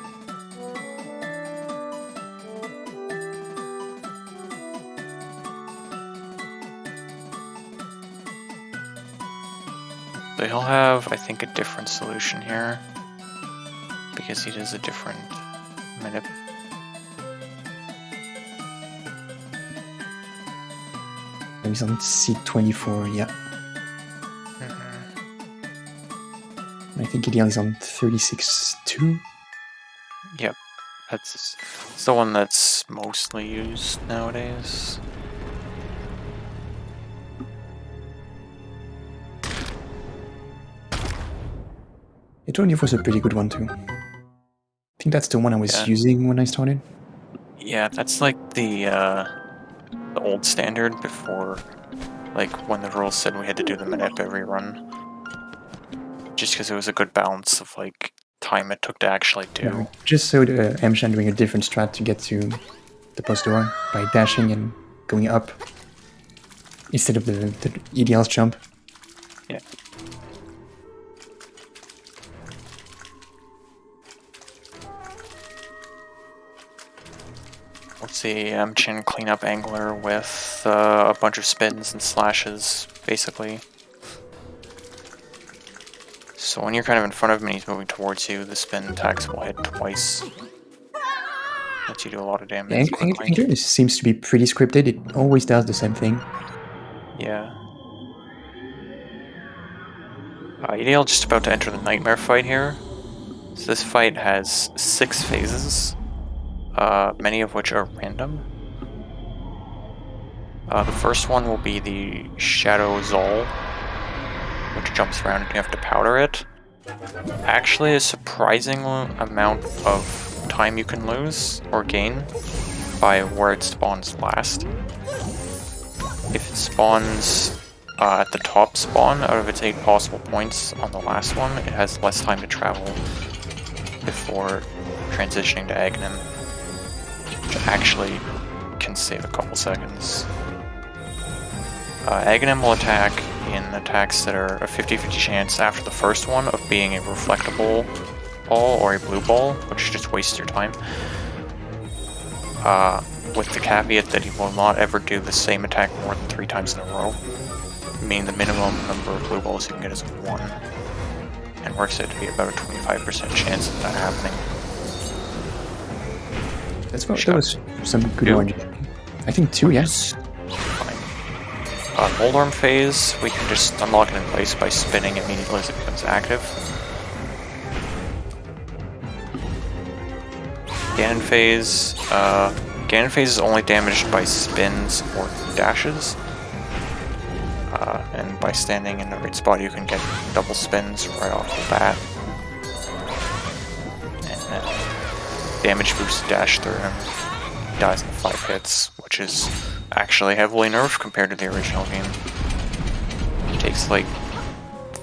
So he'll have, I think, a different solution here, because he does a different minute. He's on C24, yeah. I think EDL is on 36.2. Yep, that's the one that's mostly used nowadays. The 24 is a pretty good one too. I think that's the one I was using when I started. Yeah, that's like the old standard before, like when the rules said we had to do them at every run. Just because it was a good balance of like time it took to actually do. Just so the Amshan doing a different strat to get to the post door by dashing and going up instead of the EDL's jump. Yeah. Let's see, Amchin cleanup angler with a bunch of spins and slashes, basically. So when you're kind of in front of him and he's moving towards you, the spin attacks will hit twice. Lets you do a lot of damage quickly. Angler seems to be pretty scripted. It always does the same thing. Yeah. EDL just about to enter the nightmare fight here. So this fight has 6 phases, many of which are random. The first one will be the Shadow Zol, which jumps around and you have to powder it. Actually, a surprising amount of time you can lose or gain by where it spawns last. If it spawns at the top spawn out of its 8 possible points on the last one, it has less time to travel before transitioning to Aghanim, which actually can save a couple seconds. Aghanim will attack in attacks that are a 50-50 chance after the first one of being a reflectable ball or a blue ball, which just wastes your time. With the caveat that he will not ever do the same attack more than 3 times in a row, meaning the minimum number of blue balls you can get is 1, and works out to be about a 25% chance of that happening. That was some good orange. I think 2, yes. Fine. Moldorm phase, we can just unlock it in place by spinning immediately as it becomes active. Ganon phase. Ganon phase is only damaged by spins or dashes. And by standing in the right spot, you can get double spins right off the bat. And then damage boost dash through him. He dies in 5 hits, which is actually heavily nerfed compared to the original game. He takes like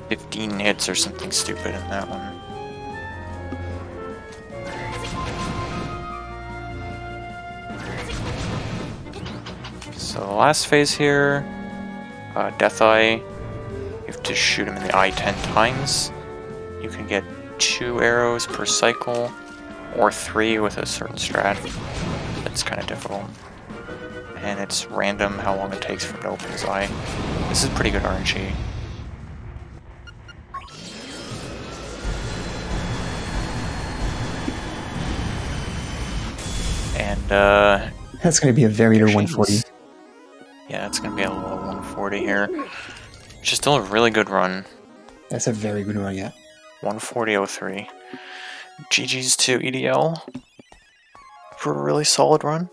15 hits or something stupid in that one. So the last phase here, Death Eye, you have to shoot him in the eye 10 times. You can get 2 arrows per cycle, or 3 with a certain strat. That's kind of difficult. And it's random how long it takes for him to open his eye. This is pretty good RNG. And that's going to be a very low 140. Yeah, it's going to be a low 140 here. Which is still a really good run. That's a very good run, yeah. 140.03. GG's to EDL for a really solid run.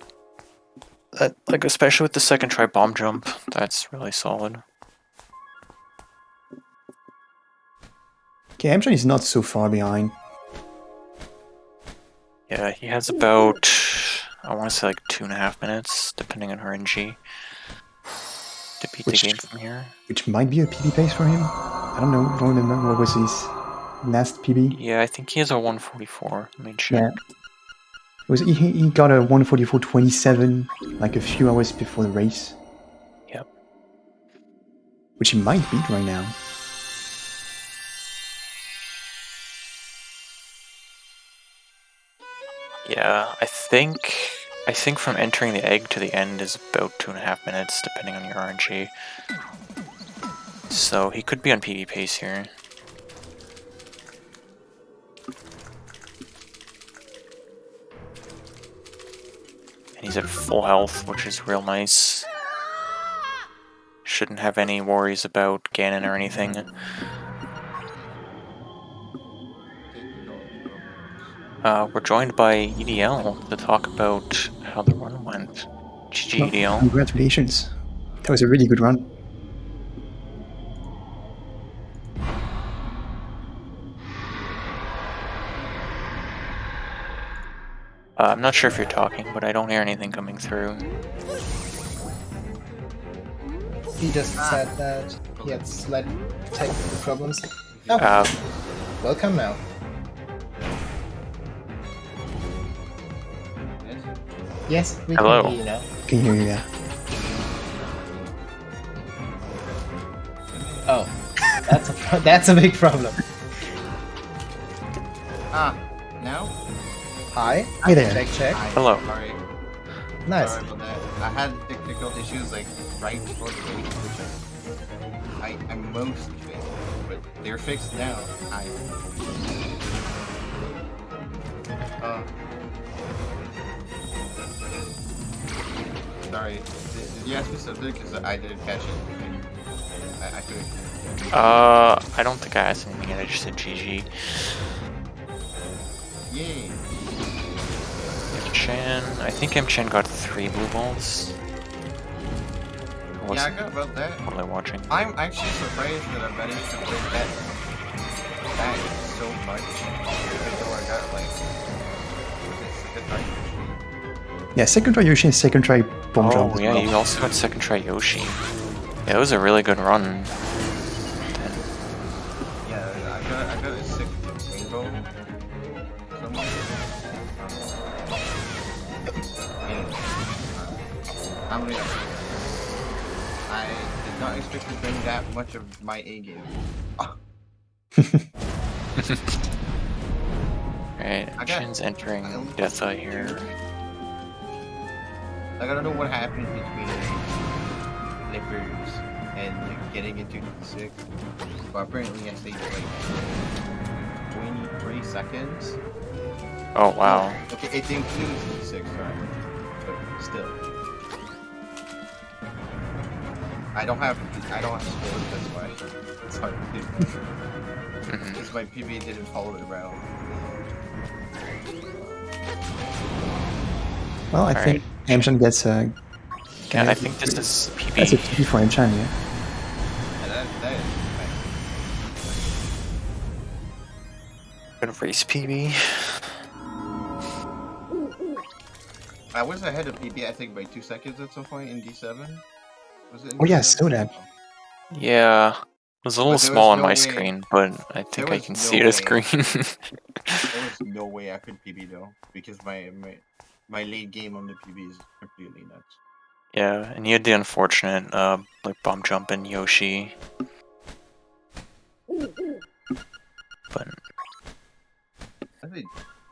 Like, especially with the second try bomb jump, that's really solid. Okay, Amjan is not so far behind. Yeah, he has about, I want to say like 2.5 minutes, depending on RNG, to beat the game from here. Which might be a PB pace for him. I don't know, don't remember what was his last PB. Yeah, I think he has a 144. Let me check. Yeah. He got a 144.27 like a few hours before the race. Yep. Which he might beat right now. Yeah, I think from entering the egg to the end is about 2.5 minutes, depending on your RNG. So he could be on PB pace here. And he's at full health, which is real nice. Shouldn't have any worries about Ganon or anything. We're joined by EDL to talk about how the run went. GG, EDL. Congratulations. That was a really good run. I'm not sure if you're talking, but I don't hear anything coming through. He just said that he had slight technical problems. Oh, Uh, welcome now. Yes, we Hello. can hear you now. Can hear you, yeah. Oh, that's a big problem. Now? Hi. Hi there. Check. Hello. Sorry. Nice. Sorry about that. I had technical issues like right before the race, which I'm mostly fixed, but they're fixed now. Sorry. Did you ask me something? Because I didn't catch it. I couldn't. I don't think I asked anything yet. I just said GG. Yay. Chan. I think M-Chan got 3 blue balls. Yeah, I got about that. While watching. I'm actually surprised that I managed to win that so much. Even though I got like second try. Yeah, second try Yoshi and second try bomb jump. Oh as yeah, well. you also got second try Yoshi. Yeah, it was a really good run. Yeah, I got a sick rainbow. Somewhere. How many? I did not expect to bring that much of my A game. Right, Chin's entering Death Eye here. Like, I don't know what happened between Flippers and like, getting into D6, but apparently I stayed like 23 seconds. Oh wow. Okay, it includes D6, sorry, but still. I don't have scores, that's why it's hard to do. Because my PB didn't follow it around. Well, I think M-Chan gets a... Yeah, I think this is PB. That's a PB for M-Chan, yeah. Yeah, that is Gonna race PB. I was ahead of PB, I think, by 2 seconds at some point in D7. Was it in Oh yeah, I D7? saw that. Yeah. It was a little But there small was on no my way- screen, but I think I was can no see it as way. green. There was no way I could PB though, because my late game on the PB is completely nuts. Yeah, and you had the unfortunate like bomb jump in Yoshi. But I think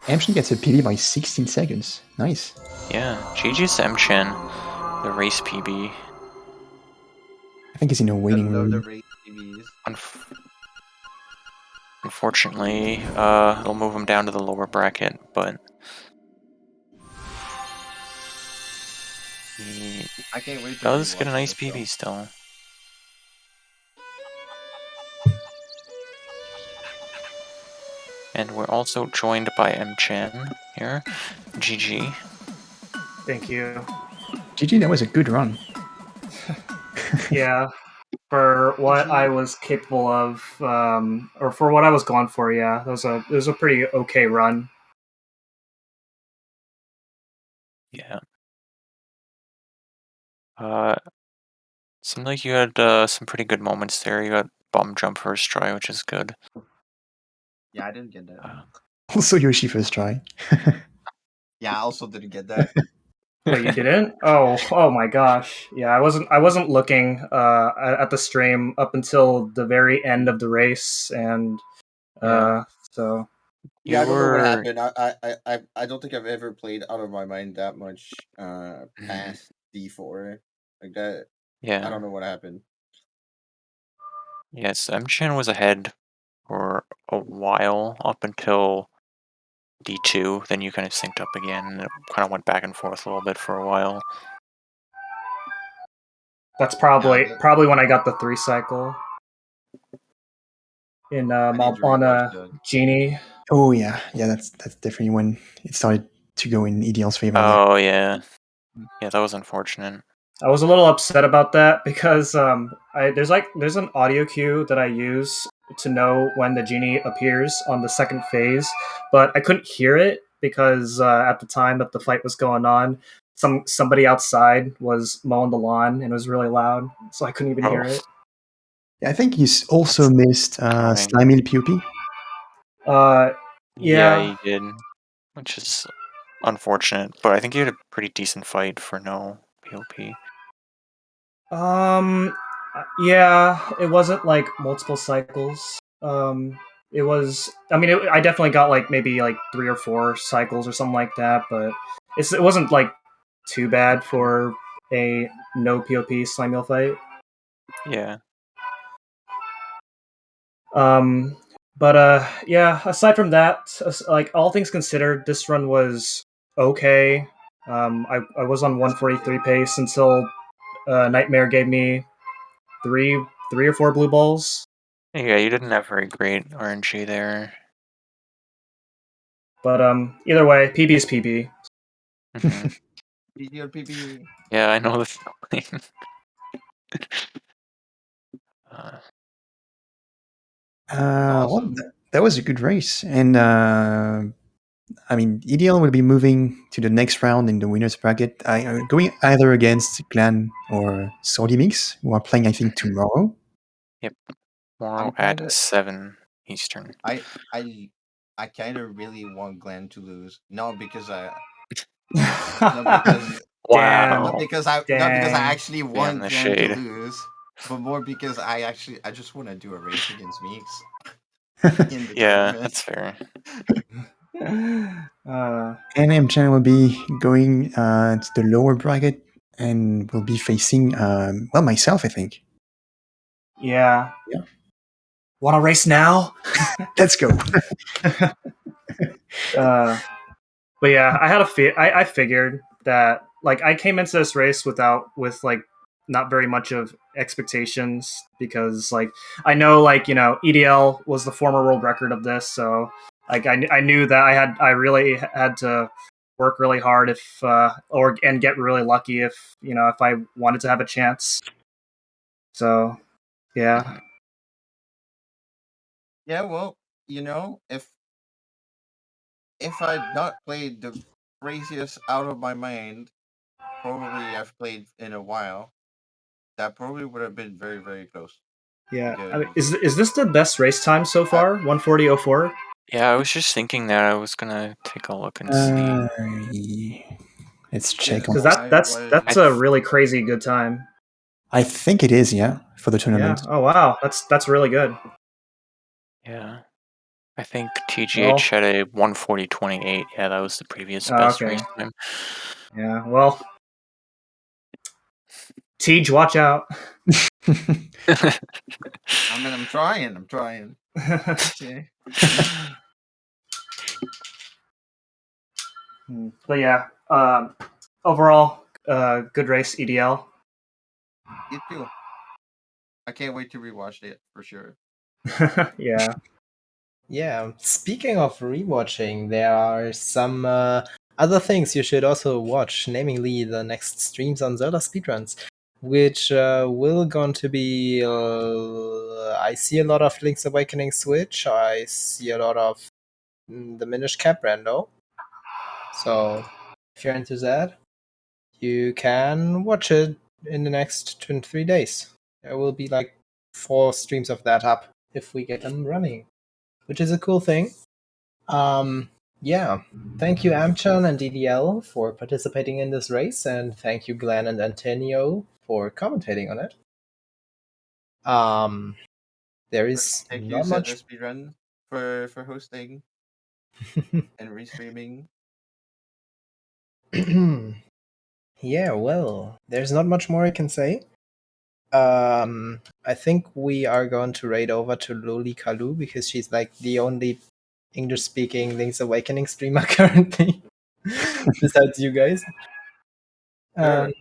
M-Chan gets a PB by 16 seconds. Nice. yeah, GG's to M-Chan, the race PB. I think he's in a I waiting love the room. race PBs. Unfortunately, it'll move him down to the lower bracket, but he I can't wait to does get a rewatch nice this, though. PB still. And we're also joined by M-Chan here. GG. Thank you. GG, that was a good run. Yeah, for what I was capable of, or for what I was going for, yeah, it was a pretty okay run. Yeah. Seemed like you had some pretty good moments there. You got bomb jump first try, which is good. Yeah, I didn't get that. Also Yoshi first try. Yeah, I also didn't get that. Oh, you didn't? Oh my gosh! Yeah, I wasn't looking at the stream up until the very end of the race, and so Yeah, I don't know what were- happened. I don't think I've ever played out of my mind that much past D4 like that. Yeah. I don't know what happened. Yes, M-Chan was ahead for a while up until D2. Then you kind of synced up again, and it kind of went back and forth a little bit for a while. that's probably Yeah, when I got the 3 cycle in I need to on rewatch that. Genie. Oh yeah, yeah, that's definitely when it started to go in EDL's favor. Oh yeah, yeah, that was unfortunate. I was a little upset about that because there's an audio cue that I use to know when the genie appears on the second phase, but I couldn't hear it because at the time that the fight was going on, somebody outside was mowing the lawn and it was really loud, so I couldn't even hear it. I think you also missed annoying. Slimy Puppy. Yeah. Yeah, he did, which is unfortunate. But I think you had a pretty decent fight for no POP. Yeah, it wasn't like multiple cycles. It was. I mean, I definitely got like maybe like 3 or 4 cycles or something like that, but it wasn't like too bad for a no POP slime meal fight. Yeah. But yeah. Aside from that, like all things considered, this run was okay. I was on 143 pace until Nightmare gave me three or 4 blue balls. Yeah, you didn't have very great RNG there. But either way, PB is PB. Mhm. PG or PB. Yeah, I know the feeling. uh, Well, Awesome. that was a good race, and I mean, EDL will be moving to the next round in the winners bracket. Going either against Glan or Saudi Mix, who are playing, I think, tomorrow. yep. Tomorrow I'm at kind of 7 Eastern. I I kind of really want Glenn to lose. Not because I not because Damn. Wow. not because I Dang. actually Damn want the Glenn to shade. lose, but more because I just want to do a race against Meeks in the Yeah, tournament. that's fair. And M-Channel will be going to the lower bracket and will be facing, well, myself, I think. Yeah. Yeah. Want to race now? Let's go. But yeah, I had I figured that like I came into this race with like not very much of expectations because like I know like EDL was the former world record of this, so like I knew that I really had to work really hard if and get really lucky if if I wanted to have a chance. So yeah. Yeah, well, if I'd not played the craziest out of my mind, probably I've played in a while, that probably would have been very, very close. Yeah, I mean, Because is this the best race time so I, far? 1:40:04. Yeah, I was just thinking that. I was gonna take a look and see. Let's check on Because this. I that's a really crazy good time. I think it is, yeah, for the Yeah. tournament. Oh wow, that's really good. Yeah. I think TGH Well, had a 1:40:28. Yeah, that was the previous oh, best okay. race time. Yeah. Well, Tej, watch out. I mean, I'm trying. Okay. But yeah, overall, good race, EDL. You too. I can't wait to rewatch it for sure. Yeah. Yeah, speaking of rewatching, there are some other things you should also watch, namely the next streams on Zelda Speedruns, which will going to be. I see a lot of Link's Awakening Switch. I see a lot of the Minish Cap Rando. So if you're into that, you can watch it in the next 23 days. There will be like 4 streams of that up if we get them running, which is a cool thing. Yeah. Thank you, Amchan and DDL, for participating in this race, and thank you, Glenn and Antonio, for commentating on it. There is Thank you, not Zelda much. Speedrun, for hosting and restreaming. Yeah, well, there's not much more I can say. I think we are going to raid over to Loli Kalu because she's like the only English-speaking Link's Awakening streamer currently, besides you guys. Sure.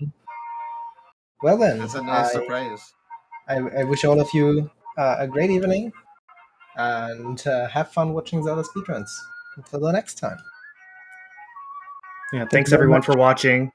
Well then, That's a nice surprise. I wish all of you a great evening and have fun watching Zelda speedruns. Until the next time. Yeah. Thank Thanks you very everyone much. for watching.